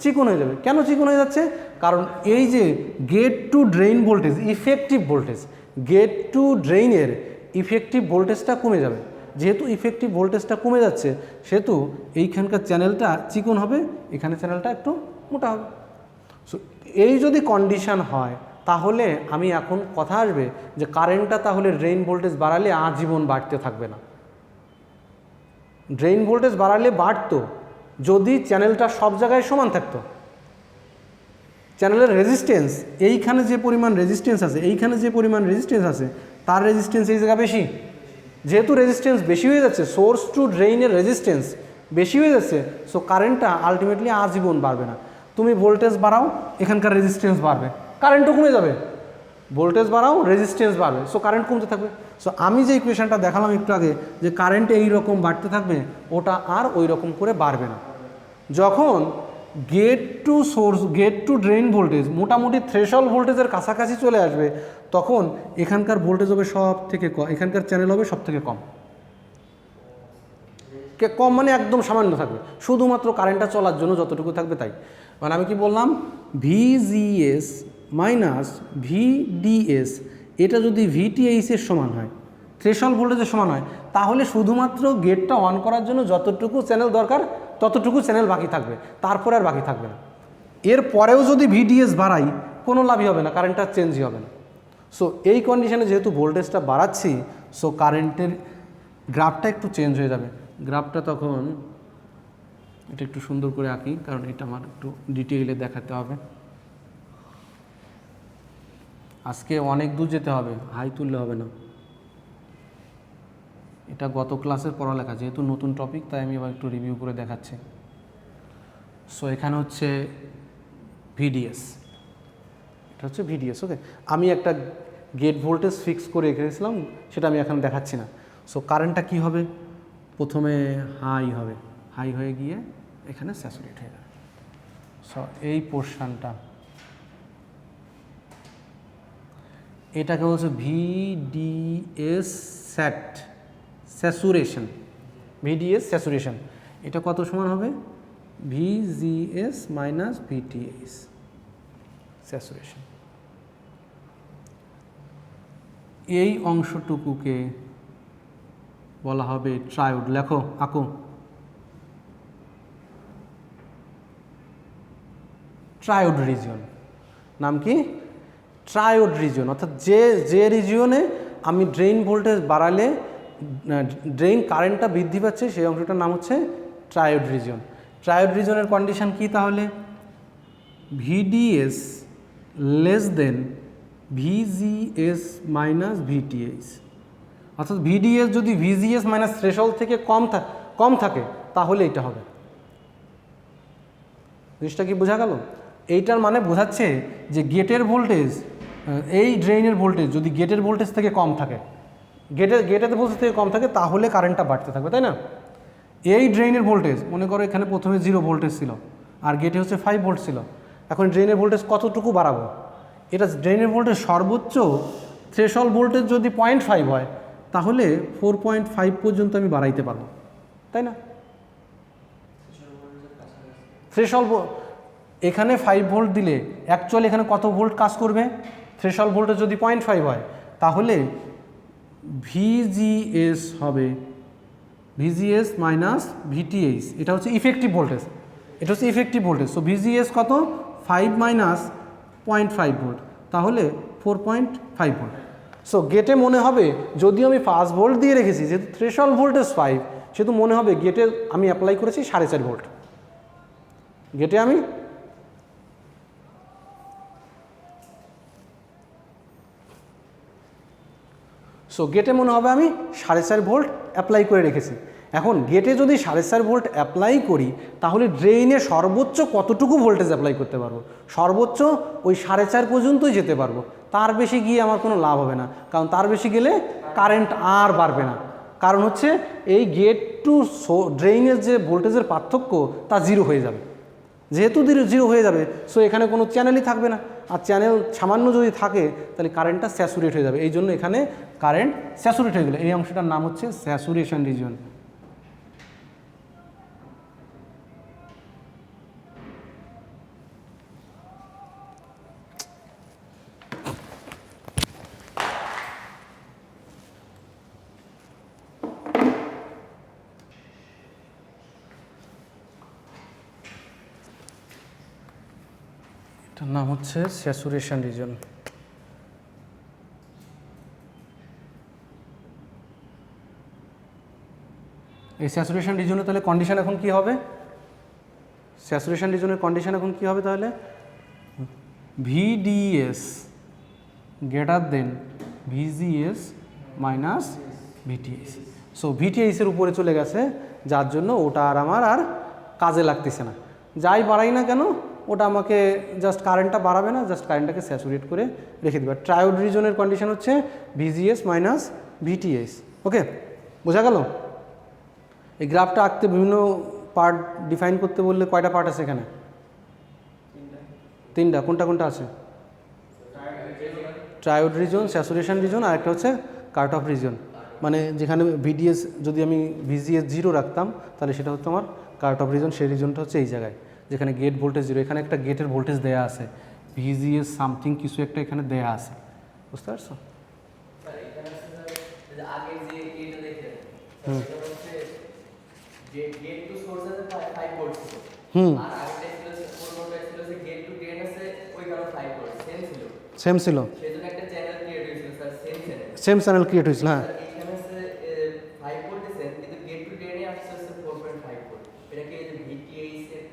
চিকন হয়ে যাবে। কেন চিকন হয়ে যাচ্ছে, কারণ এই যে gate to drain voltage, effective voltage, gate to ড্রেইনের ইফেক্টিভ ভোল্টেজটা কমে যাবে। যেহেতু ইফেক্টিভ ভোল্টেজটা কমে যাচ্ছে, সেহেতু এইখানকার চ্যানেলটা চিকন হবে, এখানে চ্যানেলটা একটু মোটা হবে। সো এই যদি কন্ডিশন হয়, তাহলে আমি এখন কথা আসবে যে কারেন্টটা তাহলে ড্রেন ভোল্টেজ বাড়ালে আজীবন বাড়তে থাকবে না। ড্রেন ভোল্টেজ বাড়ালে বাড়তো যদি চ্যানেলটা সব জায়গায় সমান থাকতো। চ্যানেলের রেজিস্ট্যান্স, এইখানে যে পরিমাণ রেজিস্ট্যান্স আছে, এইখানে যে পরিমাণ রেজিস্ট্যান্স আছে, তার রেজিস্ট্যান্স এই জায়গা বেশি। যেহেতু রেজিস্ট্যান্স বেশি হয়ে যাচ্ছে, সোর্স টু ড্রেইনের রেজিস্ট্যান্স বেশি হয়ে যাচ্ছে, সো কারেন্টটা আলটিমেটলি আজীবন বাড়বে না। তুমি ভোল্টেজ বাড়াও, এখানকার রেজিস্ট্যান্স বাড়বে, কারেন্টও কমে যাবে। ভোল্টেজ বাড়াও, রেজিস্ট্যান্স বাড়বে, সো কারেন্ট কমতে থাকবে। সো আমি যে ইকুয়েশনটা দেখালাম একটু আগে, যে কারেন্ট এই রকম বাড়তে থাকবে, ওটা আর ওই রকম করে বাড়বে না। যখন gate to source, gate to drain voltage মোটামুটি থ্রেশহোল্ড ভোল্টেজের কাছাকাছি চলে আসবে, তখন এখানকার ভোল্টেজ হবে সব থেকে কম, এখানকার চ্যানেল হবে সব থেকে কম। কম মানে একদম সামান্য থাকবে, শুধুমাত্র কারেন্টটা চলার জন্য যতটুকু থাকবে তাই। মানে আমি কি বললাম, ভিজিএস মাইনাস ভিডিএস এটা যদি ভিটিএইচের সমান হয়, থ্রেশহোল্ড ভোল্টেজের সমান হয়, তাহলে শুধুমাত্র গেটটা অন করার জন্য যতটুকু চ্যানেল দরকার ততটুকু চ্যানেল বাকি থাকবে, তারপরে আর বাকি থাকবে না। এর পরেও যদি ভিডিএস বাড়াই কোনো লাভই হবে না, কারেন্টটা চেঞ্জই হবে না। সো এই কন্ডিশনে যেহেতু ভোল্টেজটা বাড়াচ্ছি, সো কারেন্টের গ্রাফটা একটু চেঞ্জ হয়ে যাবে। গ্রাফটা তখন এটা একটু সুন্দর করে আঁকি, কারণ এটা আমার একটু ডিটেইলে দেখাতে হবে। আজকে অনেক দূর যেতে হবে, হাই তুললে হবে না। এটা গত ক্লাসের পড়ালেখা, যেহেতু নতুন টপিক তাই আমি এবার একটু রিভিউ করে দেখাচ্ছি। সো এখানে হচ্ছে ভিডিএস, এটা হচ্ছে ভিডিএস। ওকে, আমি একটা গেট ভোল্টেজ ফিক্স করে রেখেছিলাম, সেটা আমি এখন দেখাচ্ছি না। সো কারেন্টটা কী হবে, প্রথমে হাই হবে, হাই হয়ে গিয়ে এখানে স্যাচুরেট হয়ে যাবে। সো এই পোর্শনটা, এটাকে বলছে ভিডিএস স্যাট, স্যাচুরেশন, ভিডিএস স্যাচুরেশন। এটা কত সমান হবে, ভিজিএস মাইনাস ভিটিএস স্যাচুরেশন। এই অংশটুকুকে বলা হবে ট্রায়োড। লেখো, আঁকো, ট্রায়োড রিজিয়ন। নাম কি, ট্রায়োড রিজিয়ন। অর্থাৎ যে রিজিয়নে আমি ড্রেন ভোল্টেজ বাড়ালে ড্রেন কারেন্টটা বৃদ্ধি পাচ্ছে, সেই অংশটার নাম হচ্ছে ট্রায়োড রিজিয়ন। ট্রায়োড রিজিয়নের কন্ডিশন কি তাহলে, VDS less than VGS minus VTS. অর্থাৎ ভিডিএস যদি ভিজিএস মাইনাস থ্রেশহোল্ড থেকে কম থাকে তাহলে এটা হবে। জিনিসটা কি বোঝা গেল? এইটার মানে বোঝাচ্ছে যে গেটের ভোল্টেজ, এই ড্রেইনের ভোল্টেজ যদি গেটের ভোল্টেজ থেকে কম থাকে, গেটের ভোল্টেজ থেকে কম থাকে, তাহলে কারেন্টটা বাড়তে থাকবে, তাই না? এই ড্রেইনের ভোল্টেজ মনে করো এখানে প্রথমে 0 ভোল্টেজ ছিল, আর গেটে হচ্ছে 5 ভোল্ট ছিল। এখন ড্রেইনের ভোল্টেজ কতটুকু বাড়াবো, এটা ড্রেইনের ভোল্টেজ সর্বোচ্চ থ্রেশহোল্ড ভোল্টেজ যদি 0.5 হয়, তাহলে 4.5 পর্যন্ত আমি বাড়াইতে পারবো, তাই না? থ্রেশহোল্ড এখানে 5 ভোল্ট দিলে অ্যাকচুয়ালি এখানে কত ভোল্ট কাজ করবে, থ্রেশহোল্ড ভোল্টেজ যদি 0.5 হয়, তাহলে ভিজিএস হবে ভিজিএস মাইনাস ভিটিএস। এটা হচ্ছে ইফেক্টিভ ভোল্টেজ, এটা হচ্ছে ইফেক্টিভ ভোল্টেজ। সো ভিজিএস কত, 5 মাইনাস 0.5 ভোল্ট, তাহলে 4.5 ভোল্ট। সো গেটে মনে হবে, যদিও আমি 5 ভোল্ট দিয়ে রেখেছি, যেহেতু থ্রেশহোল্ড ভোল্টেজ 5, সেহেতু মনে হবে গেটে আমি অ্যাপ্লাই করেছি 4.5 ভোল্ট। গেটে আমি গেটে মনে হবে আমি 4.5 ভোল্ট অ্যাপ্লাই করে রেখেছি। এখন গেটে যদি 4.5 ভোল্ট অ্যাপ্লাই করি, তাহলে ড্রেইনে সর্বোচ্চ কতটুকু ভোল্টেজ অ্যাপ্লাই করতে পারবো, সর্বোচ্চ ওই 4.5 পর্যন্তই যেতে পারবো, তার বেশি গিয়ে আমার কোনো লাভ হবে না। কারণ তার বেশি গেলে কারেন্ট আর বাড়বে না। কারণ হচ্ছে এই গেট টু ড্রেইনের যে ভোল্টেজের পার্থক্য তা 0 হয়ে যাবে। যেহেতু 0 হয়ে যাবে, সো এখানে কোনো চ্যানেলই থাকবে না। আর চ্যানেল সামান্য যদি থাকে, তাহলে কারেন্টটা স্যাচুরেট হয়ে যাবে। এই জন্য এখানে কারেন্ট স্যাচুরেট হয়ে গেলে এই অংশটার নাম হচ্ছে স্যাচুরেশন রিজিয়ন। এটার নাম হচ্ছে স্যাচুরেশন রিজিয়ন। এই স্যাচুরেশন রিজিয়নে তাহলে কন্ডিশন এখন কি হবে, স্যাচুরেশন রিজিয়নের কন্ডিশন এখন কি হবে তাহলে, VDS greater than VGS minus VTS. So ভিটিএসের উপরে চলে গেছে, যার জন্য ওটা আর আমার আর কাজে লাগতেছে না। যাই বাড়াই না কেন, ওটা আমাকে জাস্ট কারেন্টটা বাড়াবে না, জাস্ট কারেন্টটাকে স্যাচুরেট করে রেখে দেবে। ট্রায়োড রিজনের কন্ডিশন হচ্ছে ভিজিএস মাইনাস ভিটিএস। ওকে, বোঝা গেল? এই গ্রাফটা আঁকতে বিভিন্ন পার্ট ডিফাইন করতে বললে কয়টা পার্ট আছে এখানে? 3টা। কোনটা কোনটা আছে? ট্রায়োড রিজন, স্যাচুরেশন রিজন, আর একটা হচ্ছে কাট অফ রিজন। মানে যেখানে ভিডিএস যদি আমি ভিজিএস 0 রাখতাম, তাহলে সেটা হচ্ছে আমার কাট অফ রিজন। সেই রিজনটা হচ্ছে এই জায়গায়, যেখানে গেট ভোল্টেজ 0। এখানে একটা গেটের ভোল্টেজ দেয়া আছে, ভিজিএস সামথিং কিছু একটা এখানে দেয়া আছে, বুঝতে পারছো? আগে যে এটা দেখেন হুম। এটা হচ্ছে যে গেট টু সোর্স আছে 5 ভোল্ট ছিল, হুম। আর আগেটা ছিল পুরোটা ছিল যে গেট টু ড্রেন আছে ওইখানে 5 ভোল্ট সেম ছিল, সেম ছিল, সেজন্য একটা চ্যানেল ক্রিয়েট হয়েছিল sir, same channel. Same channel create হয়েছিল, হ্যাঁ। স্যার এখানে হচ্ছে 5 ভোল্ট দিয়েছেন কিন্তু গেট টু ড্রেনে আসছে হচ্ছে 4.5 ভোল্ট। এটা কি এই যে ভিটিএইচ এর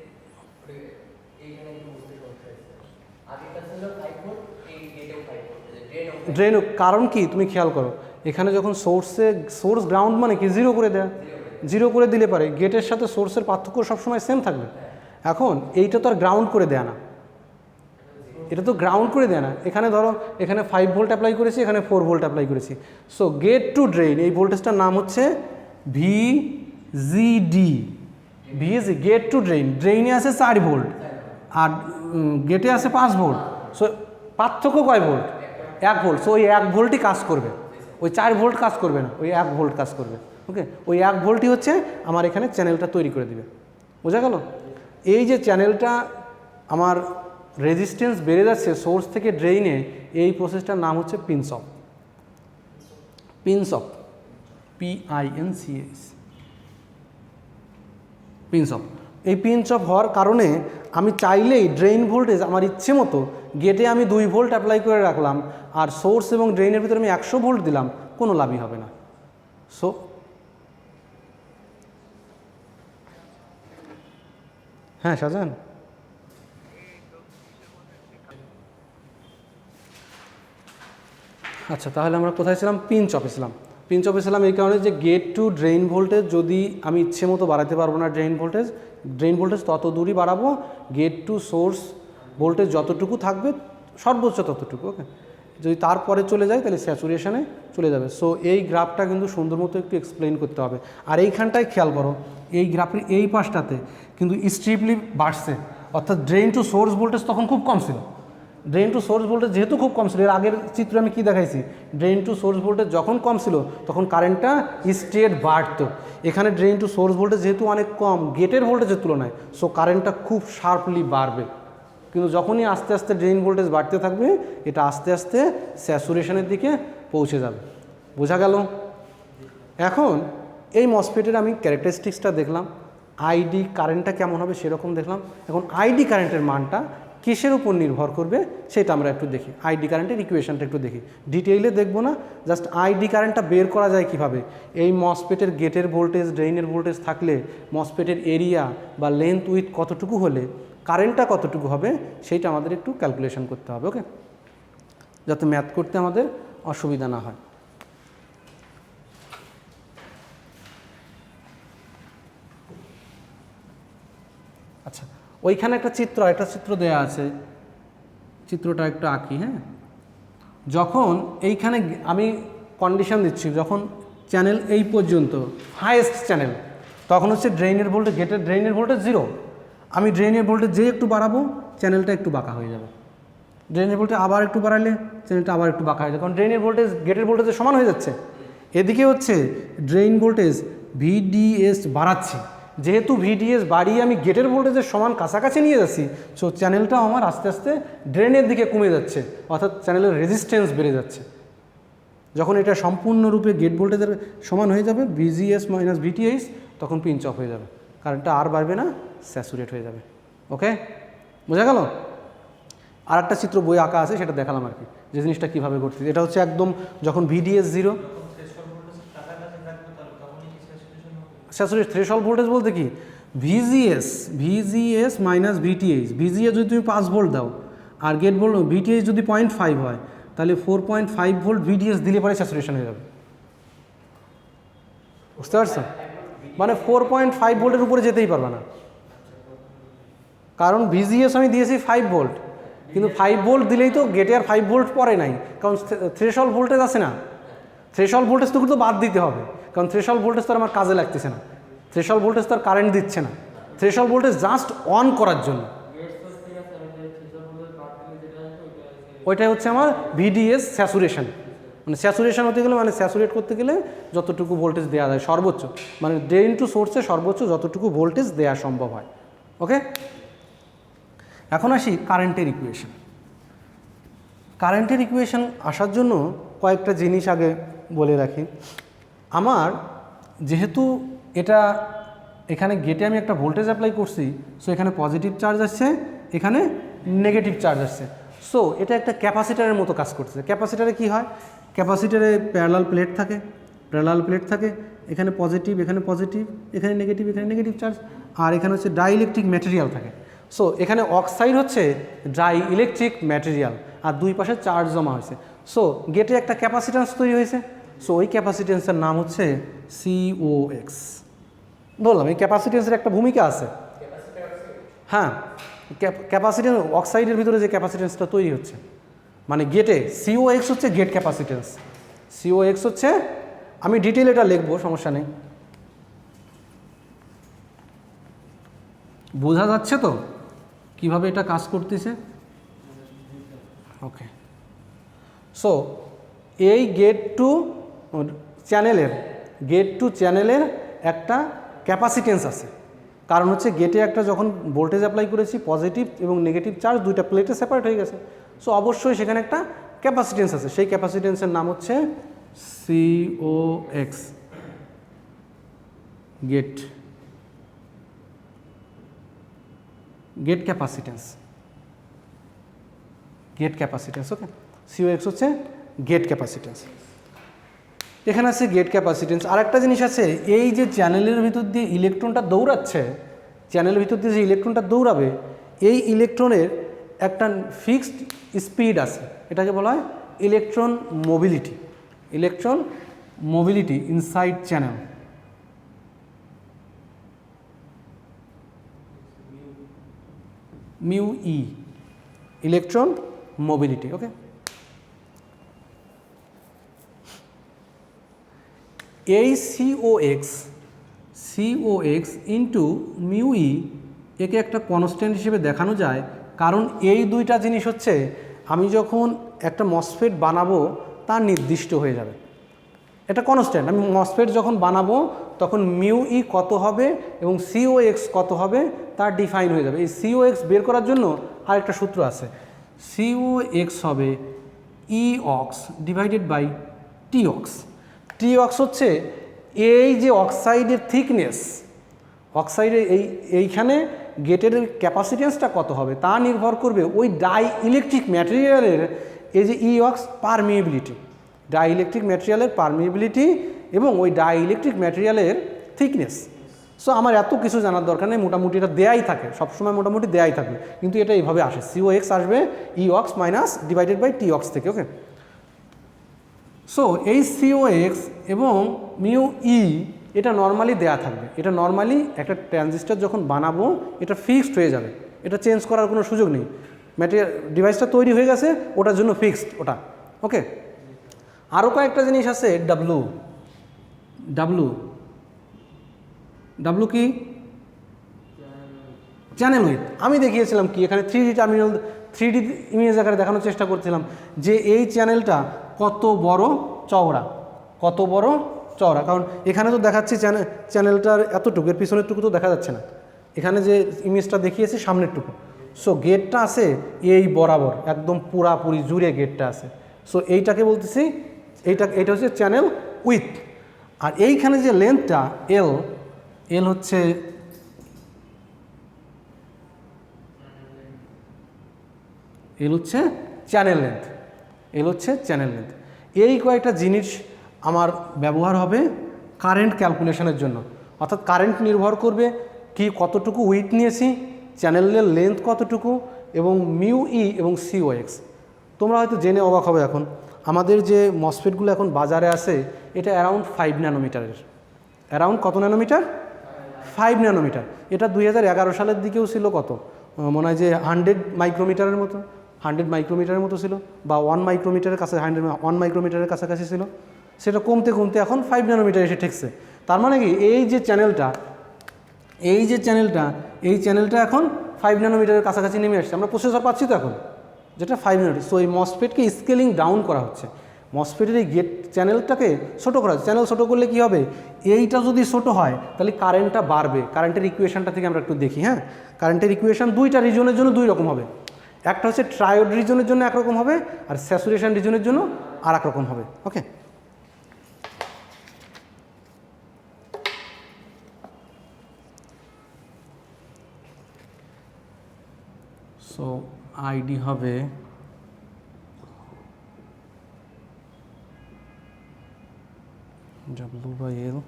এইখানে একটু বুঝতে সমস্যা হয়েছে। আগেটা ছিল 5 ভোল্ট, এই গেটেও 5 ভোল্ট, ড্রেনও ড্রেন কারণ কি তুমি খেয়াল করো, এখানে যখন সোর্স গ্রাউন্ড মানে কি জিরো করে দেয়া, জিরো করে দিলে পারে গেটের সাথে সোর্সের পার্থক্য সবসময় সেম থাকবে। এখন এইটা তো আর গ্রাউন্ড করে দেয়া না, এটা তো গ্রাউন্ড করে দেয় না। এখানে ধরো এখানে 5 ভোল্ট অ্যাপ্লাই করেছি, এখানে 4 ভোল্ট অ্যাপ্লাই করেছি। সো গেট টু ড্রেন এই ভোল্টেজটার নাম হচ্ছে ভিজিডি। ভিজি গেট টু ড্রেন, ড্রেইনে আছে 4 ভোল্ট আর গেটে আছে 5 ভোল্ট। সো পার্থক্য কয় ভোল্ট? 1 ভোল্ট। সো ওই 1 ভোল্টই কাজ করবে, ওই 4 ভোল্ট কাজ করবে না, ওই 1 ভোল্ট কাজ করবে। ওকে, ওই 1 ভোল্টই হচ্ছে আমার এখানে চ্যানেলটা তৈরি করে দিবে। বোঝা গেল? এই যে চ্যানেলটা আমার রেজিস্ট্যান্স বেড়ে যাচ্ছে সোর্স থেকে ড্রেইনে, এই প্রসেসটার নাম হচ্ছে pinch of. Pinch of, PINCH, pinch of. এই পিঞ্চ অফ হওয়ার কারণে আমি চাইলেই ড্রেইন ভোল্টেজ আমার ইচ্ছে মতো, গেটে আমি 2 ভোল্ট অ্যাপ্লাই করে রাখলাম আর সোর্স এবং ড্রেইনের ভিতরে আমি 100 ভোল্ট দিলাম, কোনো লাভই হবে না। সো হ্যাঁ শাহজাহান, আচ্ছা তাহলে আমরা কোথায় ছিলাম? পিঞ্চ অফে ছিলাম। পিঞ্চ অফে ছিলাম এই কারণে যে গেট টু ড্রেইন ভোল্টেজ যদি আমি ইচ্ছে মতো বাড়াতে পারবো না, ড্রেইন ভোল্টেজ তত দূরই বাড়াবো, গেট টু সোর্স ভোল্টেজ যতটুকু থাকবে সর্বোচ্চ ততটুকু। ওকে, যদি তারপরে চলে যায় তাহলে স্যাচুরেশনে চলে যাবে। সো এই গ্রাফটা কিন্তু সুন্দর মতো একটু এক্সপ্লেন করতে হবে। আর এইখানটায় খেয়াল করো, এই গ্রাফের এই পাশটাতে কিন্তু স্ট্রিপলি বাড়ছে, অর্থাৎ ড্রেইন টু সোর্স ভোল্টেজ তখন খুব কম ছিল। ড্রেন টু সোর্স ভোল্টেজ যেহেতু খুব কম ছিল, এর আগের চিত্রে আমি কী দেখাইছি, ড্রেন টু সোর্স ভোল্টেজ যখন কম ছিল তখন কারেন্টটা স্ট্রেট বাড়তো। এখানে ড্রেন টু সোর্স ভোল্টেজ যেহেতু অনেক কম গেটের ভোল্টেজের তুলনায়, সো কারেন্টটা খুব শার্পলি বাড়বে। কিন্তু যখনই আস্তে আস্তে ড্রেন ভোল্টেজ বাড়তে থাকবে, এটা আস্তে আস্তে স্যাচুরেশনের দিকে পৌঁছে যাবে। বোঝা গেল? এখন এই মসফেটের আমি ক্যারেক্টারিস্টিক্সটা দেখলাম, আইডি কারেন্টটা কেমন হবে সেরকম দেখলাম। এখন আইডি কারেন্টের মানটা কিসের উপর নির্ভর করবে সেটা আমরা একটু দেখি। আইডি কারেন্টের ইকুয়েশনটা একটু দেখি, ডিটেইলে দেখবো না, জাস্ট আইডি কারেন্টটা বের করা যায় কিভাবে। এই মসফেটের গেটের ভোল্টেজ ড্রেইনের ভোল্টেজ থাকলে মসফেটের এরিয়া বা লেন্থ উইথ কতটুকু হলে কারেন্টটা কতটুকু হবে সেইটা আমাদের একটু ক্যালকুলেশন করতে হবে। ওকে, যাতে ম্যাথ করতে আমাদের অসুবিধা না হয়। আচ্ছা, ওইখানে একটা চিত্র দেয়া আছে, চিত্রটা একটু আঁকি। হ্যাঁ, যখন এইখানে আমি কন্ডিশন দিচ্ছি, যখন চ্যানেল এই পর্যন্ত হাইয়েস্ট চ্যানেল, তখন হচ্ছে ড্রেইনের ভোল্টেজ, গেটের ড্রেইনের ভোল্টেজ 0। আমি ড্রেইনের ভোল্টেজ যে একটু বাড়াবো চ্যানেলটা একটু বাঁকা হয়ে যাবে, ড্রেইনের ভোল্টেজ আবার একটু বাড়ালে চ্যানেলটা আবার একটু বাঁকা হয়ে যাবে, কারণ ড্রেইনের ভোল্টেজ গেটের ভোল্টেজের সমান হয়ে যাচ্ছে। এদিকে হচ্ছে ড্রেইন ভোল্টেজ VDS বাড়াচ্ছি, যেহেতু VDS বাড়িয়ে আমি গেটের ভোল্টেজের সমান কাছাকাছি নিয়ে যাচ্ছি, সো চ্যানেলটাও আমার আস্তে আস্তে ড্রেনের দিকে কমে যাচ্ছে, অর্থাৎ চ্যানেলের রেজিস্ট্যান্স বেড়ে যাচ্ছে। যখন এটা সম্পূর্ণরূপে গেট ভোল্টেজের সমান হয়ে যাবে VGS মাইনাস VTH, তখন পিঞ্চ অফ হয়ে যাবে, কারেন্টটা আর বাড়বে না, স্যাচুরেট হয়ে যাবে। ওকে, বোঝা গেল? আর একটা চিত্র বই আঁকা আছে, সেটা দেখালাম আর কি, যে জিনিসটা কীভাবে করতে। এটা হচ্ছে একদম যখন VDS 0, স্যাচুরেট থ্রেশহোল্ড ভোল্টেজ বলতে কি, VGS মাইনাস VTH। VGS যদি তুমি 5 ভোল্ট দাও আর গেট ভোল্ট VTH যদি 0.5 হয়, তাহলে 4.5 ভোল্ট VDS দিলে পরে স্যাচুরেশন হয়ে যাবে। বুঝতে পারছো? মানে 4.5 ভোল্টের উপরে যেতেই পারবে না, কারণ VGS আমি দিয়েছি 5 ভোল্ট, কিন্তু 5 ভোল্ট দিলেই তো গেটে আর 5 ভোল্ট পরে নাই, কারণ থ্রেশহোল্ড ভোল্টেজ আছে না। থ্রেশহোল্ড ভোল্টেজ তো কিন্তু বাদ দিতে হবে, কারণ থ্রেশহোল্ড ভোল্টেজ তো আমার কাজে লাগতেছে না, থ্রেশহোল্ড ভোল্টেজ তো আর কারেন্ট দিচ্ছে না, থ্রেশহোল্ড ভোল্টেজ জাস্ট অন করার জন্য। ওইটাই হচ্ছে আমার VDS স্যাচুরেশন। মানে স্যাচুরেশন হতে গেলে, মানে স্যাচুরেট করতে গেলে যতটুকু ভোল্টেজ দেওয়া যায় সর্বোচ্চ, মানে ড্রেন টু সোর্সে সর্বোচ্চ যতটুকু ভোল্টেজ দেওয়া সম্ভব হয়। ওকে, এখন আসি কারেন্টের ইকুয়েশন। কারেন্টের ইকুয়েশন আসার জন্য কয়েকটা জিনিস আগে বলে রাখি। আমার যেহেতু এটা এখানে গেটে আমি একটা ভোল্টেজ অ্যাপ্লাই করছি, সো এখানে পজিটিভ চার্জ আসছে, এখানে নেগেটিভ চার্জ আসছে। সো এটা একটা ক্যাপাসিটারের মতো কাজ করছে। ক্যাপাসিটারে কি হয়, ক্যাপাসিটারে প্যারালাল প্লেট থাকে, এখানে পজিটিভ, এখানে পজিটিভ, এখানে নেগেটিভ চার্জ, আর এখানে হচ্ছে ডাই ইলেকট্রিক ম্যাটেরিয়াল থাকে। সো এখানে অক্সাইড হচ্ছে ডাই ইলেকট্রিক ম্যাটেরিয়াল, আর দুই পাশে চার্জ জমা হয়েছে। সো গেটে একটা ক্যাপাসিট্যান্স তৈরি হয়েছে। সো ওই ক্যাপাসিট্যান্সের নাম হচ্ছে COX। বললাম এই ক্যাপাসিট্যান্সের একটা ভূমিকা আছে। হ্যাঁ, ক্যাপাসিট্যান্স অক্সাইডের ভিতরে যে ক্যাপাসিট্যান্সটা তৈরি হচ্ছে, মানে গেটে COX হচ্ছে গেট ক্যাপাসিট্যান্স। COX হচ্ছে, আমি ডিটেল এটা লিখবো, সমস্যা নেই। বোঝা যাচ্ছে তো কিভাবে এটা কাজ করতেছে? ওকে। সো এই গেট টু চ্যানেলের একটা ক্যাপাসিটেন্স আছে। কারণ হচ্ছে গেটে একটা যখন ভোল্টেজ অ্যাপ্লাই করেছি, পজিটিভ এবং নেগেটিভ চার্জ দুইটা প্লেটে সেপারেট হয়ে গেছে। সো অবশ্যই সেখানে একটা ক্যাপাসিটেন্স আছে। সেই ক্যাপাসিটেন্সের নাম হচ্ছে COX, গেট ক্যাপাসিটেন্স। ওকে, COX হচ্ছে গেট ক্যাপাসিটেন্স। এখানে আছে গেট ক্যাপাসিটেন্স। আর একটা জিনিস আছে, এই যে চ্যানেলের ভিতর দিয়ে ইলেকট্রনটা দৌড়াচ্ছে, চ্যানেলের ভিতর দিয়ে যে ইলেকট্রনটা দৌড়াবে, এই ইলেকট্রনের একটা ফিক্সড স্পিড আছে। এটাকে বলা হয় electron mobility inside channel. μe, electron mobility. Okay, এই COX ইন্টু μe একে একটা কনস্ট্যান্ট হিসেবে দেখানো যায়। কারণ এই দুইটা জিনিস হচ্ছে, আমি যখন একটা মসফেট বানাবো তা নির্দিষ্ট হয়ে যাবে, এটা কনস্ট্যান্ট। আমি মসফেট যখন বানাবো তখন μe কত হবে এবং COX কত হবে তা ডিফাইন হয়ে যাবে। এই COX বের করার জন্য আরেকটা সূত্র আছে। COX হবে EOX divided by TOX। TOX হচ্ছে এই যে অক্সাইডের থিকনেস, অক্সাইডের এইখানে গেটের ক্যাপাসিটেন্সটা কত হবে তা নির্ভর করবে ওই ডাই ইলেকট্রিক ম্যাটেরিয়ালের এই যে EOX permeability, die electric ম্যাটেরিয়ালের permeability এবং ওই ডাই ইলেকট্রিক ম্যাটেরিয়ালের থিকনেস। সো আমার এত কিছু জানার দরকার নেই, মোটামুটি এটা দেয়াই থাকে, সবসময় মোটামুটি দেয়াই থাকবে, কিন্তু এটা এইভাবে আসে। COX আসবে EOX minus divided by TOX থেকে। ওকে, সো এই COX এবং μe এটা নর্মালি দেয়া থাকবে। এটা নর্মালি একটা ট্রানজিস্টর যখন বানাবো এটা ফিক্সড হয়ে যাবে, এটা চেঞ্জ করার কোনো সুযোগ নেই। ডিভাইসটা তৈরি হয়ে গেছে, ওটার জন্য ফিক্সড ওটা। ওকে, আরও কয়েকটা জিনিস আছে। ডাব্লু কি? Channel with. আমি দেখিয়েছিলাম কি, এখানে 3D টার্মিনাল 3D ইমেজ আকারে দেখানোর চেষ্টা করছিলাম যে এই চ্যানেলটা কত বড় চওড়া, কারণ এখানে তো দেখাচ্ছি চ্যানেলটার এতটুকু, এর পিছনের টুকু তো দেখা যাচ্ছে না, এখানে যে ইমেজটা দেখিয়েছি সামনের টুকু। সো গেটটা আছে এই বরাবর একদম পুরাপুরি জুড়ে গেটটা আছে। সো এইটাকে বলতেছি, এইটা হচ্ছে চ্যানেল উইথ। আর এইখানে যে লেন্থটা এল হচ্ছে চ্যানেল লেন্থ। এই কয়েকটা জিনিস আমার ব্যবহার হবে কারেন্ট ক্যালকুলেশনের জন্য। অর্থাৎ কারেন্ট নির্ভর করবে কি কতটুকু উইথ নিয়েছি, চ্যানেলের লেন্থ কতটুকু এবং μe এবং COX। তোমরা হয়তো জেনে অবাক হবে, এখন আমাদের যে মসফেটগুলো এখন বাজারে আছে এটা অ্যারাউন্ড 5 ন্যানোমিটারের। অ্যারাউন্ড কত ন্যানোমিটার? 5 ন্যানোমিটার। এটা 2011 সালের দিকেও ছিল কত, মনে হয় যে 100 মাইক্রোমিটারের মতো ছিল, বা 1 মাইক্রোমিটারের কাছে 1 মাইক্রোমিটারের কাছাকাছি ছিল। সেটা কমতে এখন 5 ন্যানোমিটার এসে ঠেকছে। তার মানে কি, এই যে চ্যানেলটা এখন 5 ন্যানোমিটারের কাছাকাছি নেমে আসছে। আমরা প্রসেসর পাচ্ছি তো এখন, যেটা 5 ন্যানোমিটার। সো এই মসফেটকে স্কেলিং ডাউন করা হচ্ছে, মসফেটের এই গেট চ্যানেলটাকে ছোটো করা হচ্ছে। চ্যানেল ছোটো করলে কি হবে, এইটা যদি ছোটো হয় তাহলে কারেন্টটা বাড়বে। কারেন্টের ইকুয়েশনটা থেকে আমরা একটু দেখি। হ্যাঁ, কারেন্টের ইকুয়েশন দুইটা রিজনের জন্য দুই রকম হবে। একটা হচ্ছে ট্রায়োড রিজনের জন্য একরকম হবে, আর স্যাচুরেশন রিজনের জন্য আর এক রকম হবে। ওকে, সো আইডি হবে W/L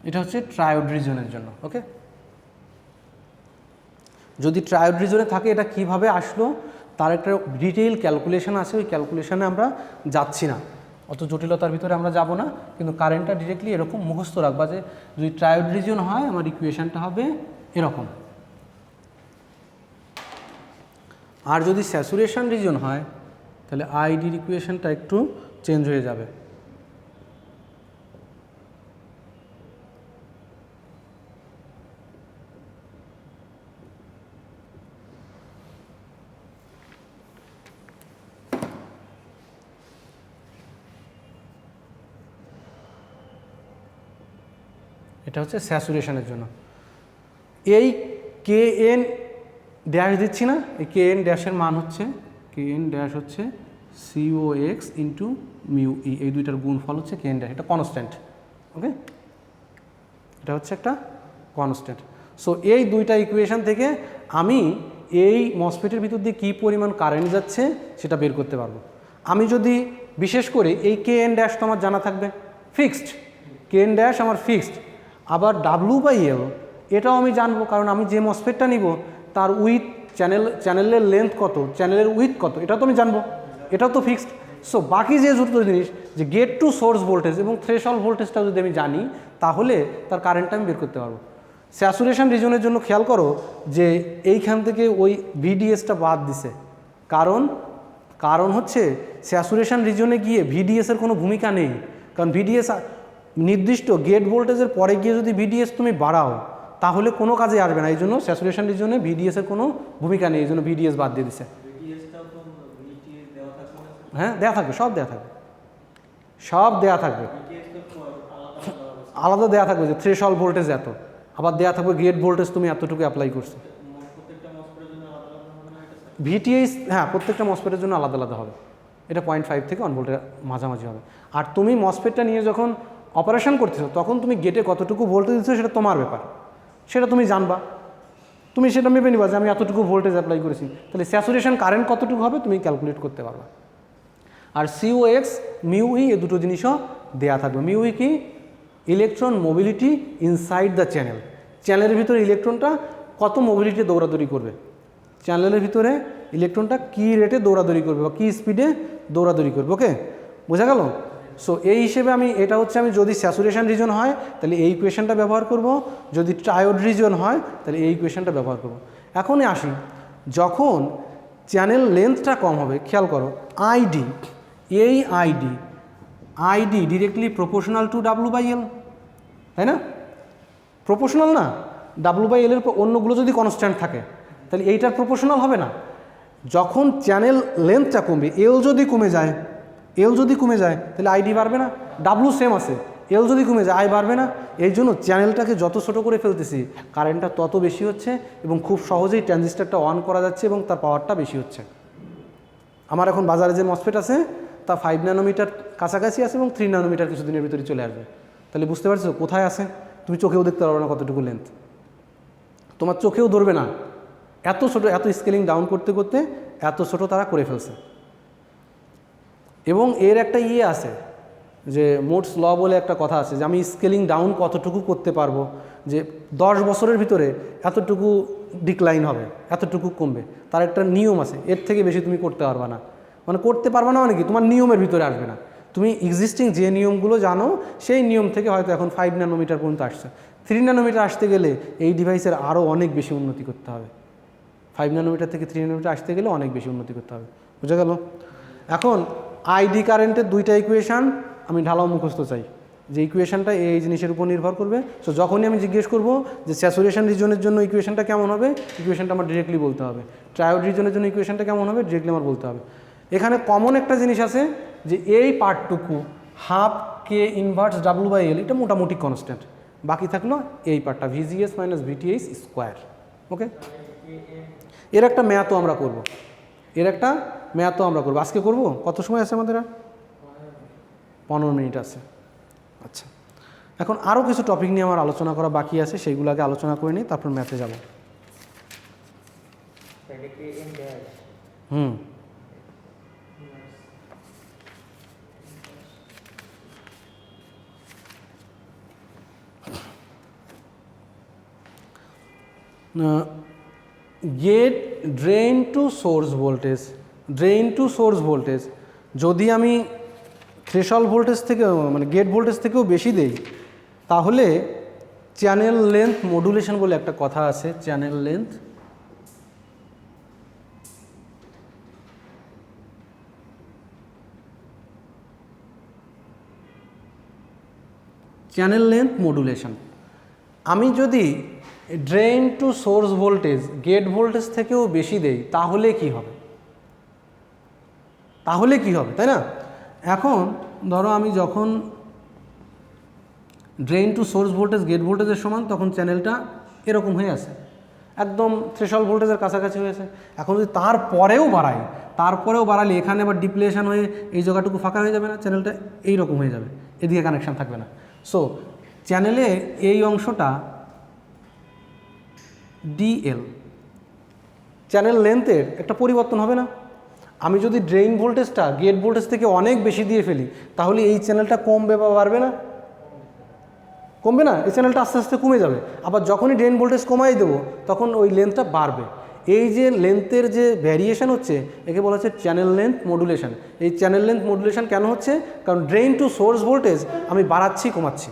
এটা হচ্ছে ট্রায়োড রিজনের জন্য। ওকে, যদি ট্রায়োড রিজনে থাকে এটা কিভাবে আসলো তার একটা ডিটেইল ক্যালকুলেশন আছে, ওই ক্যালকুলেশনে আমরা যাচ্ছি না, অত জটিলতার ভিতরে আমরা যাব না, কিন্তু কারেন্টটা ডিরেক্টলি এরকম মুখস্থ রাখবা যে যদি ট্রায়োড রিজন হয় আমার ইকুয়েশনটা হবে এরকম, আর যদি স্যাচুরেশন রিজন হয় তাহলে আইডির ইকুয়েশনটা একটু চেঞ্জ হয়ে যাবে। এটা হচ্ছে স্যাচুরেশনের জন্য। এই কে এন ড্যাশ দিচ্ছি না, এই কে এন ড্যাশের মান হচ্ছে কে এন ড্যাশ হচ্ছে COX ইন্টু মিউ ই, এই দুইটার গুণফল হচ্ছে কে এন ড্যাশ, এটা কনস্ট্যান্ট। ওকে, এটা হচ্ছে একটা কনস্ট্যান্ট। সো এই দুইটা ইকুয়েশন থেকে আমি এই মসফেটের ভিতর দিয়ে কী পরিমাণ কারেন্ট যাচ্ছে সেটা বের করতে পারবো। আমি যদি বিশেষ করে এই কে এন ড্যাশ তো আমার জানা থাকবে, ফিক্সড কে এন ড্যাশ আমার ফিক্সড, আবার W/L এটাও আমি জানবো, কারণ আমি যে মসফেটটা নিব তার উইথ চ্যানেলের লেন্থ কত, চ্যানেলের উইথ কত, এটাও তো আমি জানবো, এটাও তো ফিক্সড। সো বাকি যে দুটো জিনিস, যে গেট টু সোর্স ভোল্টেজ এবং থ্রেশহোল্ড ভোল্টেজটাও যদি আমি জানি তাহলে তার কারেন্টটা আমি বের করতে পারবো। স্যাচুরেশন রিজনের জন্য খেয়াল করো যে এইখান থেকে ওই VDS-টা বাদ দিছে, কারণ হচ্ছে স্যাচুরেশন রিজনে গিয়ে VDS-এর কোনো ভূমিকা নেই, কারণ VDS নির্দিষ্ট গেট ভোল্টেজের পরে গিয়ে যদি VDS তুমি বাড়াও তাহলে কোনো কাজে আসবে না, এই জন্য স্যাচুরেশন রিজনে VDS-এর কোনো ভূমিকা নেই, এই জন্য VDS বাদ দিয়ে দিছে। হ্যাঁ, দেওয়া থাকবে, সব দেওয়া থাকবে, সব দেওয়া থাকবে, আলাদা দেওয়া থাকবে যে থ্রেশহোল্ড ভোল্টেজ এত, আবার দেওয়া থাকবে গেট ভোল্টেজ তুমি এতটুকু অ্যাপ্লাই করছো। VTH হ্যাঁ, প্রত্যেকটা মসফেটের জন্য আলাদা আলাদা হবে, এটা 0.5 থেকে 1 ভোল্টের মাঝামাঝি হবে। আর তুমি মসফেটটা নিয়ে যখন অপারেশন করতেছো তখন তুমি গেটে কতটুকু ভোল্টেজ দিচ্ছ সেটা তোমার ব্যাপার, সেটা তুমি জানবা, তুমি সেটা মেপে নিবা যে আমি এতটুকু ভোল্টেজ অ্যাপ্লাই করেছি, তাহলে স্যাচুরেশন কারেন্ট কতটুকু হবে তুমি ক্যালকুলেট করতে পারবা। আর COX মিউ ই এই দুটো জিনিসও দেয়া থাকবে। মিউ ই কি? Electron mobility inside the channel, চ্যানেলের ভিতরে ইলেকট্রনটা কত মোবিলিটি দৌড়াদৌড়ি করবে, চ্যানেলের ভিতরে ইলেকট্রনটা কী রেটে দৌড়াদৌড়ি করবে বা কী স্পিডে দৌড়াদৌড়ি করবে। ওকে, বোঝা গেল? সো এই হিসেবে আমি এটা হচ্ছে আমি যদি স্যাচুরেশন রিজন হয় তাহলে এই ইকুয়েশনটা ব্যবহার করব, যদি ট্রায়োড রিজন হয় তাহলে এই ইকুয়েশনটা ব্যবহার করব। এখনই আসি, যখন চ্যানেল লেন্থটা কম হবে, খেয়াল করো আইডি, এই ID directly proportional to W/L, তাই না? প্রপোর্শনাল না, W/L এর অন্যগুলো যদি কনস্ট্যান্ট থাকে তাহলে এইটার প্রপোর্শনাল হবে না। যখন চ্যানেল লেন্থটা কমবে, এল যদি কমে যায় তাহলে আইডি বাড়বে না, ডাব্লু সেম আছে, এল যদি কমে যায় আই বাড়বে না। এই জন্য চ্যানেলটাকে যত ছোটো করে ফেলতেছি কারেন্টটা তত বেশি হচ্ছে এবং খুব সহজেই ট্রানজিস্টারটা অন করা যাচ্ছে এবং তার পাওয়ারটা বেশি হচ্ছে। আমার এখন বাজারে যে মসফেট আছে তা 5 ন্যানোমিটার কাছাকাছি আছে এবং 3 ন্যানোমিটার কিছুদিনের ভিতরে চলে আসবে। তাহলে বুঝতে পারছো কোথায় আছে, তুমি চোখেও দেখতে পারবে না কতটুকু লেন্থ, তোমার চোখেও ধরবে না, এত ছোটো, এত স্কেলিং ডাউন করতে করতে এত ছোটো তারা করে ফেলছে। এবং এর একটা আছে যে মোটস ল বলে একটা কথা আছে যে আমি স্কেলিং ডাউন কতটুকু করতে পারবো, যে 10 বছরের ভিতরে এতটুকু ডিক্লাইন হবে, এতটুকু কমবে, তার একটা নিয়ম আছে, এর থেকে বেশি তুমি করতে পারবে না। মানে করতে পারবে না মানে কি, তোমার নিয়মের ভিতরে আসবে না, তুমি এক্সিস্টিং যে নিয়মগুলো জানো সেই নিয়ম থেকে হয়তো এখন 5 ন্যানোমিটার পর্যন্ত আসছে, 3 ন্যানোমিটার আসতে গেলে এই ডিভাইসের আরও অনেক বেশি উন্নতি করতে হবে, 5 ন্যানোমিটার থেকে 3 ন্যানোমিটার আসতে গেলে অনেক বেশি উন্নতি করতে হবে। বুঝা গেল? এখন আইডি কারেন্টের দুইটা ইকুয়েশান আমি ঢালাও মুখস্থ চাই, যে ইকুয়েশানটা এই জিনিসের উপর নির্ভর করবে। সো যখনই আমি জিজ্ঞেস করবো যে স্যাচুরেশন রিজনের জন্য ইকুয়েশানটা কেমন হবে, ইকুয়েশানটা আমার ডিরেক্টলি বলতে হবে, ট্রায়োড রিজনের জন্য ইকুয়েশানটা কেমন হবে ডিরেক্টলি আমার বলতে হবে। এখানে কমন একটা জিনিস আছে যে এই পার্টটুকু হাফ কে ইনভার্স W/L, এটা মোটামুটি কনস্ট্যান্ট, বাকি থাকলো এই পার্টটা VGS মাইনাস VTH স্কোয়ার। ওকে, এর একটা ম্যাথও আমরা করব, আজকে করব। কত সময় আছে আমাদের? আর 15 মিনিট আছে। আচ্ছা, এখন আরও কিছু টপিক নিয়ে আমার আলোচনা করা বাকি আছে, সেইগুলো আগে আলোচনা করে নিই, তারপর ম্যাথে যাব। Hmm, gate drain to source voltage যদি আমি থ্রেশহোল্ড ভোল্টেজ থেকে মানে গেট ভোল্টেজ থেকেও বেশি দেই, তাহলে চ্যানেল লেন্থ মডুলেশন বলে একটা কথা আছে। Channel length modulation. আমি যদি drain to source voltage gate voltage থেকেও বেশি দেই, তাহলে কি হবে, তাই না? এখন ধরো আমি যখন drain to source voltage gate ভোল্টেজের সমান, তখন চ্যানেলটা এরকম হয়ে আছে, একদম থ্রেশহোল্ড ভোল্টেজের কাছাকাছি হয়েছে। এখন যদি তারপরেও বাড়ালে এখানে আবার ডিপ্লেশন হয়ে এই জায়গাটুকু ফাঁকা হয়ে যাবে না, চ্যানেলটা এইরকম হয়ে যাবে, এদিকে কানেকশান থাকবে না। সো চ্যানেলে এই অংশটা DL, চ্যানেল লেন্থের একটা পরিবর্তন হবে না। আমি যদি ড্রেন ভোল্টেজটা গেট ভোল্টেজ থেকে অনেক বেশি দিয়ে ফেলি, তাহলে এই চ্যানেলটা কমবে বা বাড়বে না? কমবে না, এই চ্যানেলটা আস্তে আস্তে কমে যাবে। আবার যখনই ড্রেন ভোল্টেজ কমাই দেবো, তখন ওই লেন্থটা বাড়বে। এই যে লেন্থের যে ভ্যারিয়েশন হচ্ছে, একে বলা হচ্ছে চ্যানেল লেন্থ মডুলেশন। এই চ্যানেল লেন্থ মডুলেশন কেন হচ্ছে? কারণ ড্রেন টু সোর্স ভোল্টেজ আমি বাড়াচ্ছি কমাচ্ছি,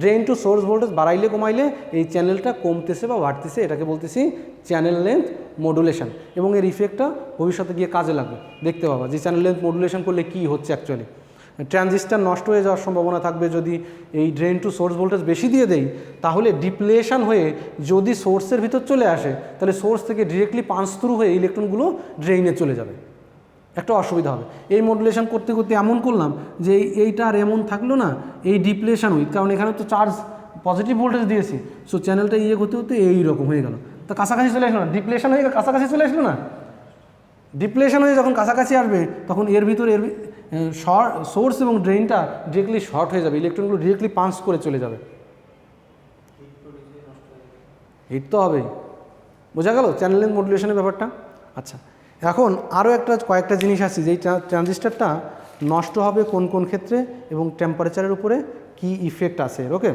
ড্রেন টু সোর্স ভোল্টেজ বাড়াইলে কমাইলে এই চ্যানেলটা কমতেছে বা বাড়তেছে, এটাকে বলতেছি চ্যানেল লেন্থ মডুলেশন। এবং এর ইফেক্টটা ভবিষ্যতে গিয়ে কাজে লাগবে, দেখতে পাবা যে চ্যানেল লেন্থ মডুলেশন করলে কী হচ্ছে। অ্যাকচুয়ালি ট্রানজিস্টার নষ্ট হয়ে যাওয়ার সম্ভাবনা থাকবে যদি এই ড্রেন টু সোর্স ভোল্টেজ বেশি দিয়ে দেই, তাহলে ডিপ্লেশন হয়ে যদি সোর্সের ভিতর চলে আসে, তাহলে সোর্স থেকে ডিরেক্টলি পাঞ্চ থ্রু হয়ে ইলেকট্রনগুলো ড্রেইনে চলে যাবে, একটা অসুবিধা হবে। এই মডুলেশন করতে করতে এমন করলাম যে এইটা আর এমন থাকলো না, এই ডিপ্লেশন উইথ, কারণ এখানে তো চার্জ পজিটিভ ভোল্টেজ দিয়েছি, সো চ্যানেলটা করতে করতে এইরকম হয়ে গেল, তো কাছাকাছি চলে আসলো না, ডিপ্লেশন হয়ে কাছাকাছি চলে আসলো না। ডিপ্লেশন হয়ে যখন কাছাকাছি আসবে, তখন এর ভিতরে সোর্স এবং ড্রেনটা ডিরেক্টলি শর্ট হয়ে যাবে, ইলেকট্রনগুলো ডিরেক্টলি পাঞ্চ করে চলে যাবে, হিট তো হবেই। বোঝা গেল চ্যানেল লেন্থ মডুলেশনের ব্যাপারটা? আচ্ছা, এখন আরও কয়েকটা জিনিস আছে, যেই ট্রানজিস্টারটা নষ্ট হবে কোন কোন ক্ষেত্রে এবং টেম্পারেচারের উপরে কি ইফেক্ট আছে। ওকে,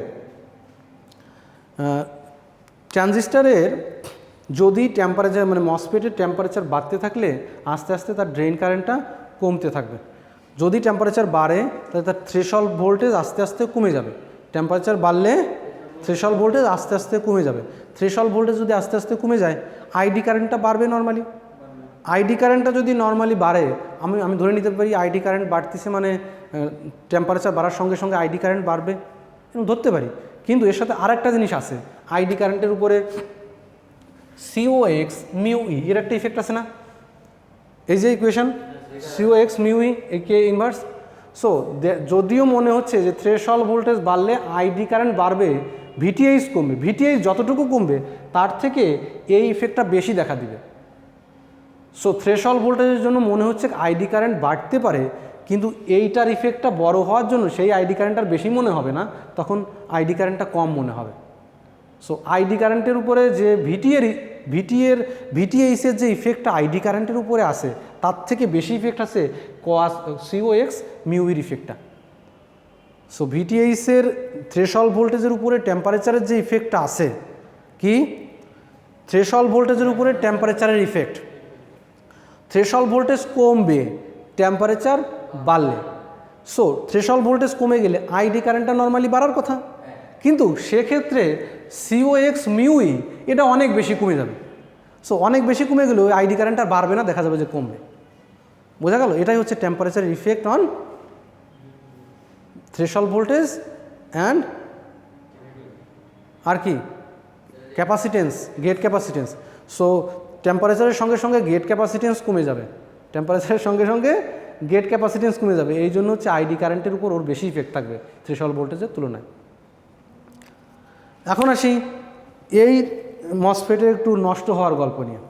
ট্রানজিস্টারের যদি টেম্পারেচার মানে মসফেটের টেম্পারেচার বাড়তে থাকলে আস্তে আস্তে তার ড্রেন কারেন্টটা কমতে থাকবে। যদি টেম্পারেচার বাড়ে, তাহলে তার থ্রেশহোল্ড ভোল্টেজ আস্তে আস্তে কমে যাবে। টেম্পারেচার বাড়লে থ্রেশহোল্ড ভোল্টেজ আস্তে আস্তে কমে যাবে। থ্রেশহোল্ড ভোল্টেজ যদি আস্তে আস্তে কমে যায়, আইডি কারেন্টটা বাড়বে নর্মালি। আইডি কারেন্টটা যদি নর্মালি বাড়ে, আমি ধরে নিতে পারি আইডি কারেন্ট বাড়তেছে মানে টেম্পারেচার বাড়ার সঙ্গে সঙ্গে আইডি কারেন্ট বাড়বে, ধরতে পারি। কিন্তু এর সাথে আরেকটা জিনিস আছে, আইডি কারেন্টের উপরে COX μe এর একটা ইফেক্ট আছে না? এই যে ইকুয়েশন COX μe কে ইনভার্স। সো যদিও মনে হচ্ছে যে থ্রেশহোল্ড ভোল্টেজ বাড়লে আইডি কারেন্ট বাড়বে, VTH কমবে, VTH যতটুকু কমবে তার থেকে এই ইফেক্টটা বেশি দেখা দিবে। সো থ্রেশহোল্ড ভোল্টেজের জন্য মনে হচ্ছে আইডি কারেন্ট বাড়তে পারে, কিন্তু এইটার ইফেক্টটা বড় হওয়ার জন্য সেই আইডি কারেন্টটার বেশি মনে হবে না, তখন আইডি কারেন্টটা কম মনে হবে। সো আইডি কারেন্টের উপরে যে VTH-এর যে ইফেক্টটা আইডি কারেন্টের উপরে আসে, তার থেকে বেশি ইফেক্ট আছে COX μe-এর ইফেক্টটা। সো VTH-এর থ্রেশহোল্ড ভোল্টেজের উপরে টেম্পারেচারের যে ইফেক্টটা আছে, কি থ্রেশহোল্ড ভোল্টেজের উপরে টেম্পারেচারের ইফেক্ট, থ্রেশহোল্ড ভোল্টেজ কমবে টেম্পারেচার বাড়লে। সো থ্রেশহোল্ড ভোল্টেজ কমে গেলে আইডি কারেন্টটা নর্মালি বাড়ার কথা, কিন্তু সেক্ষেত্রে COX μe এটা অনেক বেশি কমে যাবে। সো অনেক বেশি কমে গেলে ওই আইডি কারেন্ট আর বাড়বে না, দেখা যাবে যে কমবে। বোঝা গেল? এটাই হচ্ছে টেম্পারেচারের effect on threshold voltage and আর কি ক্যাপাসিটেন্স, গেট ক্যাপাসিটেন্স। সো টেম্পারেচারের সঙ্গে সঙ্গে গেট ক্যাপাসিটেন্স কমে যাবে, টেম্পারেচারের সঙ্গে সঙ্গে গেট ক্যাপাসিটেন্স কমে যাবে, এই জন্য হচ্ছে আইডি কারেন্টের উপর ওর বেশি ইফেক্ট থাকবে থ্রেশহোল্ড ভোল্টেজের তুলনায়। এখন আসি এই মসফেটের একটু নষ্ট হওয়ার গল্প নিয়ে,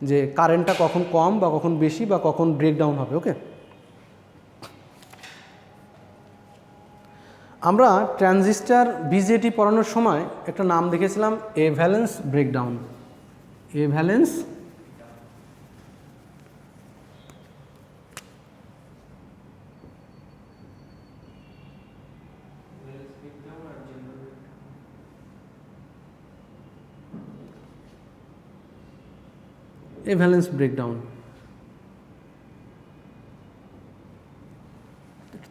যে কারেন্টটা কখন কম বা কখন বেশি বা কখন ব্রেকডাউন হবে। ওকে, আমরা ট্রানজিস্টার বিজেটি পড়ানোর সময় একটা নাম দেখেছিলাম avalanche breakdown. Avalanche avalanche breakdown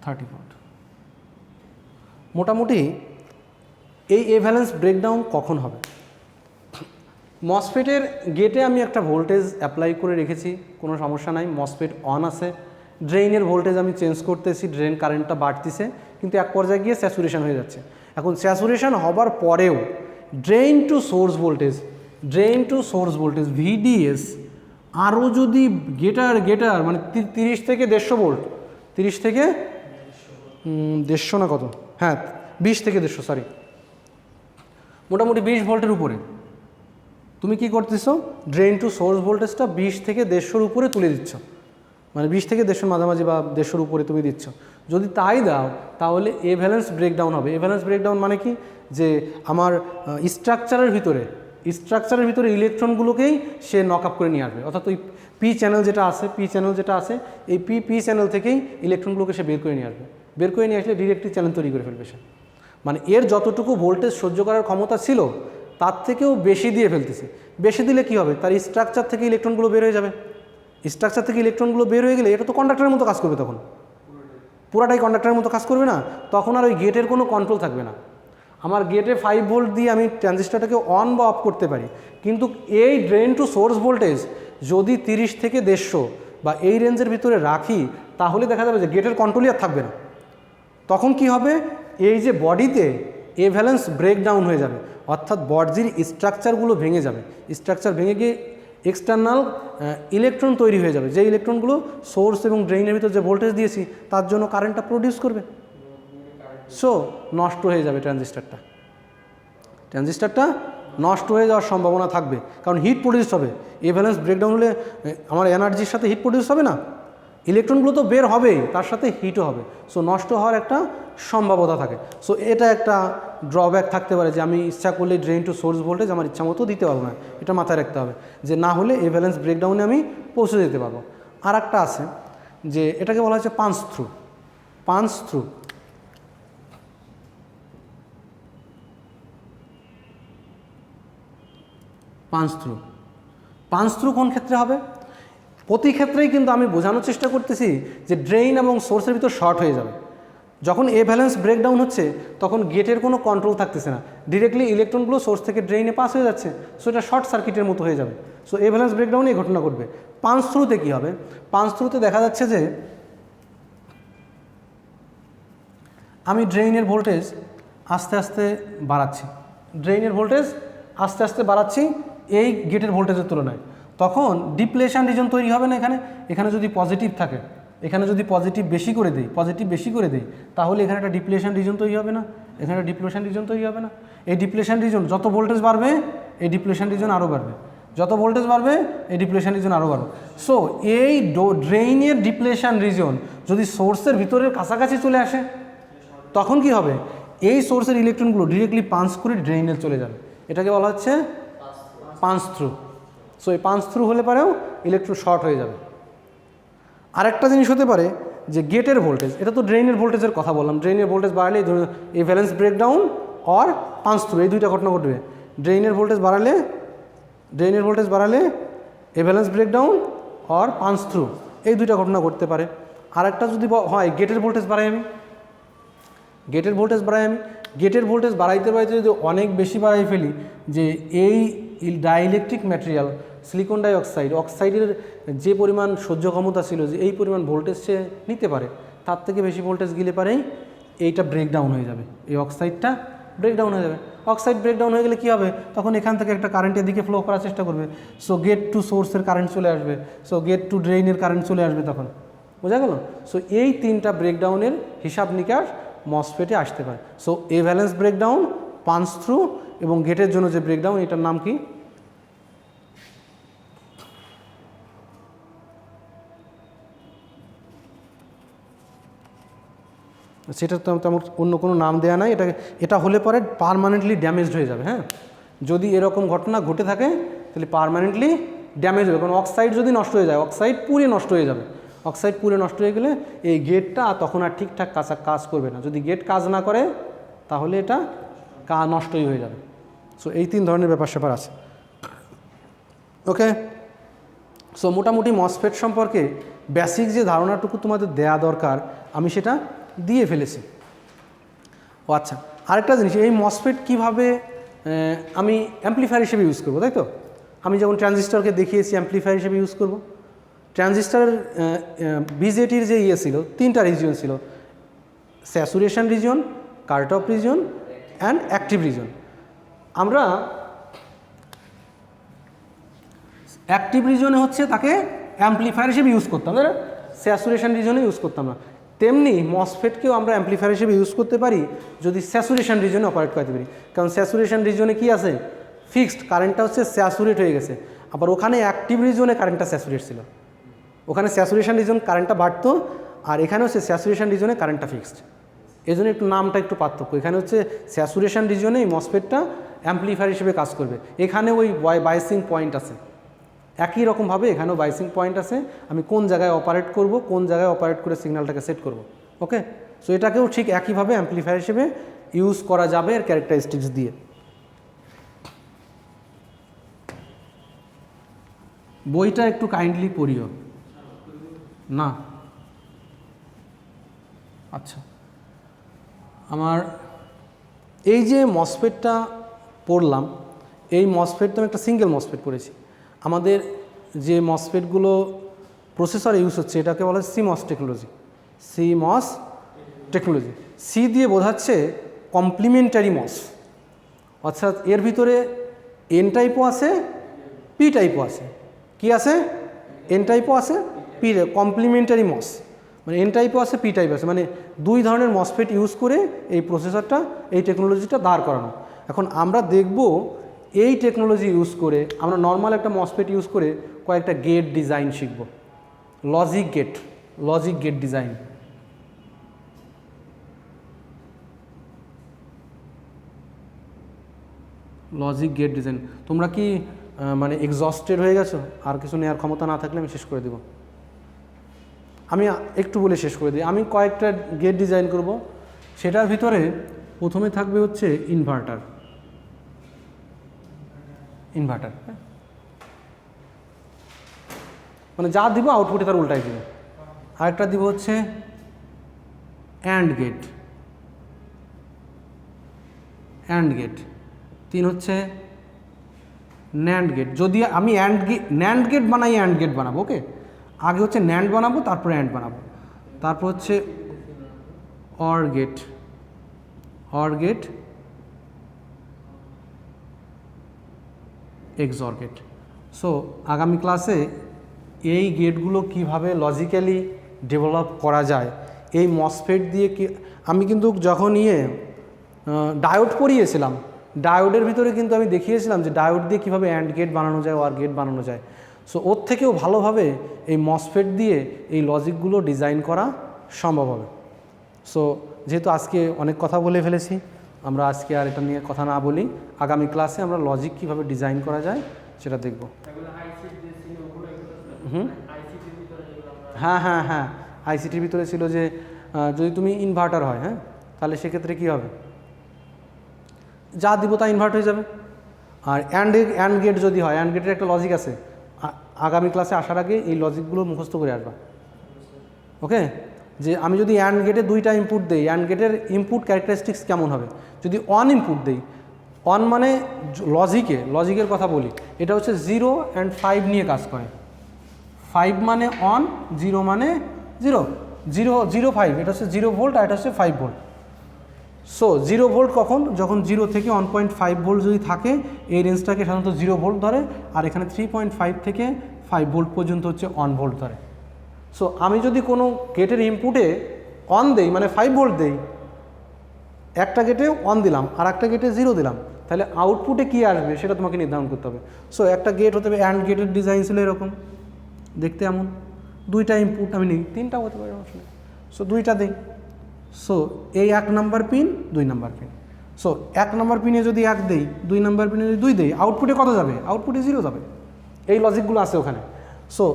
30 volt. মোটামুটি এই এভ্যালেন্স ব্রেকডাউন কখন হবে? মসফেটের গেটে আমি একটা ভোল্টেজ অ্যাপ্লাই করে রেখেছি, কোনো সমস্যা নাই, মসফেট অন আছে, ড্রেইনের ভোল্টেজ আমি চেঞ্জ করতেছি, ড্রেন কারেন্টটা বাড়তিছে, কিন্তু এক পর্যায়ে গিয়ে স্যাচুরেশন হয়ে যাচ্ছে। এখন স্যাচুরেশন হবার পরেও drain to source voltage VDS আরও যদি গেটার মানে 30 থেকে 150 ভোল্ট, 30 থেকে 150 না কত, হ্যাঁ 20 থেকে 150, সরি, মোটামুটি 20 ভোল্টের উপরে তুমি কি করতেছো, ড্রেন টু সোর্স ভোল্টেজটা 20 থেকে 150-র উপরে তুলে দিচ্ছ, মানে 20 থেকে 150 মাঝামাঝি বা 150-র উপরে তুমি দিচ্ছ। যদি তাই দাও তাহলে এভ্যালেন্স ব্রেকডাউন হবে। এভ্যালেন্স ব্রেকডাউন মানে কি, যে আমার স্ট্রাকচারের ভিতরে ইলেকট্রনগুলোকেই সে নক আপ করে নিয়ে আসবে, অর্থাৎ ওই পি চ্যানেল যেটা আছে এই পি চ্যানেল থেকেই ইলেকট্রনগুলোকে সে বের করে নিয়ে আসবে, বের করে নিয়ে আসলে ডিরেক্টলি চ্যানেল তৈরি করে ফেলবে সে, মানে এর যতটুকু ভোল্টেজ সহ্য করার ক্ষমতা ছিল তার থেকেও বেশি দিয়ে ফেলতেছে। বেশি দিলে কি হবে, তার স্ট্রাকচার থেকে ইলেকট্রনগুলো বের হয়ে যাবে, স্ট্রাকচার থেকে ইলেকট্রনগুলো বের হয়ে গেলে এটা তো কন্ডাক্টরের মতো কাজ করবে, তখন পুরাটাই কন্ডাক্টরের মতো কাজ করবে না, তখন আর ওই গেটের কোনো কন্ট্রোল থাকবে না। আমার গেটে 5 ভোল্ট দিয়ে আমি ট্রানজিস্টারটাকে অন বা অফ করতে পারি, কিন্তু এই ড্রেন টু সোর্স ভোল্টেজ যদি 30 থেকে 150 বা এই রেঞ্জের ভিতরে রাখি, তাহলে দেখা যাবে যে গেটের কন্ট্রোলই আর থাকবে না। তখন কি হবে, এই যে বডিতে এভ্যালেন্স ব্রেকডাউন হয়ে যাবে, অর্থাৎ বডির স্ট্রাকচারগুলো ভেঙে যাবে, স্ট্রাকচার ভেঙে গিয়ে এক্সটার্নাল ইলেকট্রন তৈরি হয়ে যাবে, যে ইলেকট্রনগুলো সোর্স এবং ড্রেইনের ভিতর যে ভোল্টেজ দিয়েছি তার জন্য কারেন্টটা প্রডিউস করবে, সো নষ্ট হয়ে যাবে ট্রানজিস্টারটা নষ্ট হয়ে যাওয়ার সম্ভাবনা থাকবে, কারণ হিট প্রডিউস হবে। এভ্যালেন্স ব্রেকডাউন হলে আমার এনার্জির সাথে হিট প্রডিউস হবে না, ইলেকট্রনগুলো তো বের হবেই, তার সাথে হিটও হবে, সো নষ্ট হওয়ার একটা সম্ভাবনা থাকে। সো এটা একটা ড্রব্যাক থাকতে পারে, যে আমি ইচ্ছা করলে ড্রেন টু সোর্স ভোল্টেজ আমার ইচ্ছা মতো দিতে পারবো না, এটা মাথায় রাখতে হবে, যে না হলে এভ্যালেন্স ব্রেকডাউনে আমি পৌঁছে যেতে পারবো। আর একটা আছে যে এটাকে বলা হচ্ছে পাঞ্চ থ্রু কোন ক্ষেত্রে হবে? প্রতি ক্ষেত্রেই কিন্তু আমি বোঝানোর চেষ্টা করতেছি যে ড্রেইন এবং সোর্সের ভিতর শর্ট হয়ে যাবে। যখন এভ্যালেন্স ব্রেকডাউন হচ্ছে তখন গেটের কোনো কন্ট্রোল থাকতেছে না, ডিরেক্টলি ইলেকট্রনগুলো সোর্স থেকে ড্রেইনে পাস হয়ে যাচ্ছে, সো এটা শর্ট সার্কিটের মতো হয়ে যাবে। সো এভ্যালেন্স ব্রেকডাউনে এই ঘটনা ঘটবে। পাঞ্চ থ্রুতে কী হবে? পাঞ্চ থ্রুতে দেখা যাচ্ছে যে আমি ড্রেইনের ভোল্টেজ আস্তে আস্তে বাড়াচ্ছি এই গেটের ভোল্টেজের তুলনায়, তখন ডিপ্লেশন রিজন তৈরি হবে না। এখানে যদি পজিটিভ থাকে, এখানে যদি পজিটিভ বেশি করে দেই তাহলে এখানে একটা ডিপ্লেশন রিজন তৈরি হবে না, এই ডিপ্লেশন রিজন যত ভোল্টেজ বাড়বে এই ডিপ্লেশন রিজন আরও বাড়বে, যত ভোল্টেজ বাড়বে এই ডিপ্লেশন রিজন আরও বাড়বে। সো এই ড্রেইনের ডিপ্লেশন রিজন যদি সোর্সের ভিতরের কাছাকাছি চলে আসে তখন কি হবে, এই সোর্সের ইলেকট্রনগুলো ডিরেক্টলি পাঞ্চ করে ড্রেইনে চলে যাবে, এটাকে বলা হচ্ছে পাঞ্চ থ্রু। সো এই পাঞ্চ থ্রু হলে পরেও ইলেকট্রন শর্ট হয়ে যাবে। আরেকটা জিনিস হতে পারে যে গেটের ভোল্টেজ, এটা তো ড্রেইনের ভোল্টেজের কথা বললাম, ড্রেইনের ভোল্টেজ বাড়ালে এই ভ্যালেন্স ব্রেকডাউন আর পাঞ্চ থ্রু এই দুইটা ঘটনা ঘটবে। ড্রেইনের ভোল্টেজ বাড়ালে এই ভ্যালেন্স ব্রেকডাউন আর পাঞ্চ থ্রু এই দুইটা ঘটনা ঘটতে পারে। আরেকটা যদি হয় গেটের ভোল্টেজ বাড়াই আমি, গেটের ভোল্টেজ বাড়াইতে যদি অনেক বেশি বাড়াই ফেলি, যে এই ডাইইলেকট্রিক ম্যাটেরিয়াল সিলিকন ডাইঅক্সাইড অক্সাইডের যে পরিমাণ সহ্য ক্ষমতা ছিল, যে এই পরিমাণ ভোল্টেজ সে নিতে পারে, তার থেকে বেশি ভোল্টেজ গেলে পারেই এইটা ব্রেকডাউন হয়ে যাবে, এই অক্সাইডটা ব্রেকডাউন হয়ে যাবে। অক্সাইড ব্রেকডাউন হয়ে গেলে কী হবে, তখন এখান থেকে একটা কারেন্টের দিকে ফ্লো করার চেষ্টা করবে, সো গেট টু সোর্সের কারেন্ট চলে আসবে, সো গেট টু ড্রেইনের কারেন্ট চলে আসবে, তখন বোঝা গেল? সো এই 3টা ব্রেকডাউনের হিসাব নিকাশ মসফেটে আসতে পারে। সো এ ভ্যালেন্স ব্রেকডাউন, পাঞ্চ থ্রু এবং গেটের জন্য যে ব্রেকডাউন, এটার নাম কি? সেটা তেমন অন্য কোনো নাম দেওয়া নাই। এটা হলে পরে পার্মানেন্টলি ড্যামেজড হয়ে যাবে। হ্যাঁ, যদি এরকম ঘটনা ঘটে থাকে তাহলে পার্মানেন্টলি ড্যামেজ হবে। কারণ অক্সাইড যদি নষ্ট হয়ে যায়, অক্সাইড পুড়ে নষ্ট হয়ে যাবে। অক্সাইড পুড়ে নষ্ট হয়ে গেলে এই গেটটা তখন আর ঠিকঠাক কাজ করবে না। যদি গেট কাজ না করে তাহলে এটা নষ্টই হয়ে যাবে। সো এই 3 ধরনের ব্যাপার স্যাপার আছে। ওকে, সো মোটামুটি মসফেট সম্পর্কে বেসিক যে ধারণাটুকু তোমাদের দেয়া দরকার আমি সেটা দিয়ে ফেলেছি। ও আচ্ছা, আরেকটা জিনিস, এই মসফেট কীভাবে আমি অ্যাম্প্লিফায়ার হিসেবে ইউজ করবো, তাই তো? আমি যেমন ট্রানজিস্টরকে দেখিয়েছি অ্যাম্প্লিফায়ার হিসেবে ইউজ করব। ট্রানজিস্টারের বিজেটির যে ছিল 3টা রিজিয়ন ছিল, saturation region, cut off region and active region. আমরা অ্যাক্টিভ রিজিয়নে হচ্ছে তাকে অ্যাম্প্লিফায়ার হিসেবে ইউজ করতাম, তাই না? স্যাচুরেশন রিজিয়নে ইউজ করতাম না। তেমনি মসফেটকেও আমরা অ্যাম্প্লিফায়ার হিসেবে ইউজ করতে পারি যদি স্যাচুরেশন রিজিয়নে অপারেট করতে পারি। কারণ স্যাচুরেশন রিজিয়নে কি আছে? ফিক্সড কারেন্টটা হচ্ছে স্যাচুরেট হয়ে গেছে। আবার ওখানে অ্যাক্টিভ রিজিয়নে কারেন্টটা স্যাচুরেট ছিল। ওখানে স্যাচুরেশন রিজিয়ন কারেন্টটা বাড়তো, আর এখানে হচ্ছে স্যাচুরেশন রিজিয়নে কারেন্টটা ফিক্সড। এই জন্য একটু নামটা একটু পার্থক্য। এখানে হচ্ছে স্যাচুরেশন রিজিয়নে এই মসফেটটা অ্যাম্প্লিফায়ার হিসেবে কাজ করবে। এখানে ওই বাইসিং পয়েন্ট আছে, একই রকমভাবে এখানেও বাইসিং পয়েন্ট আছে। আমি কোন জায়গায় অপারেট করব, কোন জায়গায় অপারেট করে সিগন্যালটাকে সেট করব। ওকে, সো এটাকেও ঠিক একইভাবে অ্যাম্প্লিফায়ার হিসেবে ইউজ করা যাবে এর ক্যারেক্টারিস্টিক্স দিয়ে। বইটা একটু কাইন্ডলি পড়িও না। আচ্ছা, আমার এই যে মসফেটটা পড়লাম, এই মসফেট তো আমি একটা সিঙ্গেল মসফেট পড়েছি। আমাদের যে মসফেটগুলো প্রসেসর ইউজ হচ্ছে এটাকে বলা হয় CMOS technology. CMOS technology, C দিয়ে বোঝাচ্ছে কমপ্লিমেন্টারি মস, অর্থাৎ এর ভিতরে এন টাইপও আছে, পি টাইপও আছে। কি আছে? এন টাইপও আছে, পি কমপ্লিমেন্টারি মস, মানে এন টাইপও আছে, পি টাইপ আছে, মানে 2 ধরনের মসফেট ইউজ করে এই প্রসেসরটা, এই টেকনোলজিটা দাঁড় করানো। এখন আমরা দেখব এই টেকনোলজি ইউজ করে আমরা নর্মাল একটা মসফেট ইউজ করে কয়েকটা গেট ডিজাইন শিখব। Logic gate design. Logic gate design. তোমরা কি মানে এক্সস্টেড হয়ে গেছো? আর কিছু নেওয়ার ক্ষমতা না থাকলে আমি শেষ করে দেব। আমি একটু বলে শেষ করে দিই। আমি কয়েকটা গেট ডিজাইন করব। সেটার ভিতরে প্রথমে থাকবে হচ্ছে ইনভার্টার। মানে যা দিব আউটপুটে তার উল্টাই দিব। আরেকটা দিব হচ্ছে অ্যান্ড গেট। 3 হচ্ছে ন্যান্ড গেট। যদি আমি ন্যান্ড গেট বানাই, অ্যান্ড গেট বানাবো। ওকে, আগে হচ্ছে ন্যান্ড বানাবো, তারপরে অ্যান্ড বানাবো। তারপর হচ্ছে or gate, XOR gate. So আগামী ক্লাসে এই গেটগুলো কিভাবে লজিক্যালি ডেভেলপ করা যায়, এই মসফেট দিয়ে কি আমি কিন্তু যখন ডায়োড পড়িয়েছিলাম, ডায়োডের ভিতরে কিন্তু আমি দেখিয়েছিলাম যে ডায়োড দিয়ে কীভাবে অ্যান্ড গেট বানানো যায়, ওয়ার গেট বানানো যায়। সো ওর থেকেও ভালোভাবে এই মসফেট দিয়ে এই লজিকগুলো ডিজাইন করা সম্ভব হবে। সো যেহেতু আজকে অনেক কথা বলে ফেলেছি, আমরা আজকে আর এটা নিয়ে কথা না বলি। আগামী ক্লাসে আমরা লজিক কীভাবে ডিজাইন করা যায় সেটা দেখব। হ্যাঁ, আইসিটির ভিতরে ছিল যে যদি তুমি ইনভার্টার হয়, হ্যাঁ, তাহলে সেক্ষেত্রে কী হবে? যা দিব তা ইনভার্ট হয়ে যাবে। আর অ্যান্ড গেট যদি হয়, অ্যান্ড গেটের একটা লজিক আছে। আগামী ক্লাসে আসার আগে এই লজিকগুলো মুখস্থ করে আসবা। ওকে, যে আমি যদি অ্যান্ড গেটে 2টা ইনপুট দিই, অ্যান্ড গেটের ইনপুট ক্যারেক্টারিস্টিক্স কেমন হবে? যদি অন ইনপুট দিই, অন মানে লজিকের কথা বলি, এটা হচ্ছে 0 and 5 নিয়ে কাজ করে। 5 মানে অন, 0 মানে 0, 5, এটা হচ্ছে 0 ভোল্ট, আর এটা হচ্ছে 5 ভোল্ট। সো 0 ভোল্ট কখন? যখন 0 থেকে 1.5 ভোল্ট যদি থাকে, এই রেঞ্জটাকে সাধারণত 0 ভোল্ট ধরে, আর এখানে 3.5 থেকে 5 ভোল্ট পর্যন্ত হচ্ছে 1 ভোল্ট ধরে। সো আমি যদি কোনো গেটের ইনপুটে অন দেই মানে 5 ভোল্ট দেই, একটা গেটে অন দিলাম আর একটা গেটে 0 দিলাম, তাহলে আউটপুটে কী আসবে সেটা তোমাকে নির্ধারণ করতে হবে। সো একটা গেট হতে হবে, অ্যান্ড গেটের ডিজাইন ছিল এরকম দেখতে এমন, দুইটা ইনপুট আমি নিই, তিনটাও হতে পারে আসলে, সো দুইটা দিই। সো এই 1 number pin 2 number pin, so 1 number পিনে যদি 1 দেই, 2 নাম্বার পিনে যদি 2 দেই, আউটপুটে কত যাবে? আউটপুটে 0 যাবে। এই লজিকগুলো আছে ওখানে। সো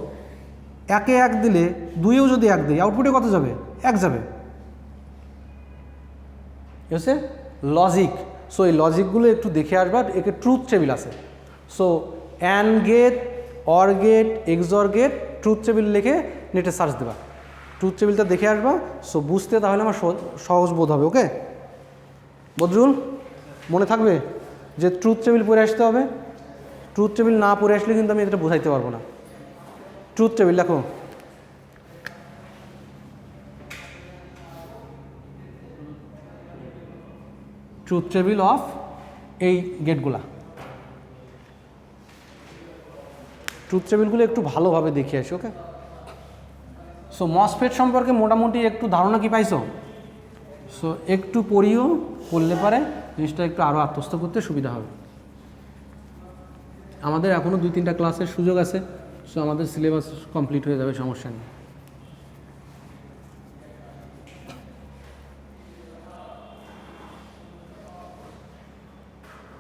1-এ 1 দিলে 2-এও যদি 1 দিই, আউটপুটে কত যাবে? 1 যাবে। হচ্ছে লজিক। সো এই লজিকগুলো একটু দেখে আসবা, একে ট্রুথ টেবিল আছে। So AND gate, OR gate, XOR gate, truth table লিখে নেটে সার্চ দেবা, ট্রুথ টেবিলটা দেখে আসবা। সো বুঝতে তাহলে আমার সহজ বোধ হবে। ওকে বদরুল, মনে থাকবে যে ট্রুথ টেবিল পড়ে আসতে হবে। ট্রুথ টেবিল না পড়ে আসলে কিন্তু আমি এটা বোঝাইতে পারবো না। ট্রুথ টেবিল দেখো, ট্রুথ টেবিল অফ এই গেটগুলা, ট্রুথ টেবিলগুলো একটু ভালোভাবে দেখে আসি। ওকে, সো মসফেট সম্পর্কে মোটামুটি একটু ধারণা কি পাইছো? সো একটু পড়িও, পড়লে পারে জিনিসটা একটু আরও আত্মস্থ করতে সুবিধা হবে। আমাদের এখনও 2-3টা ক্লাসের সুযোগ আছে, সো আমাদের সিলেবাস কমপ্লিট হয়ে যাবে, সমস্যা নেই।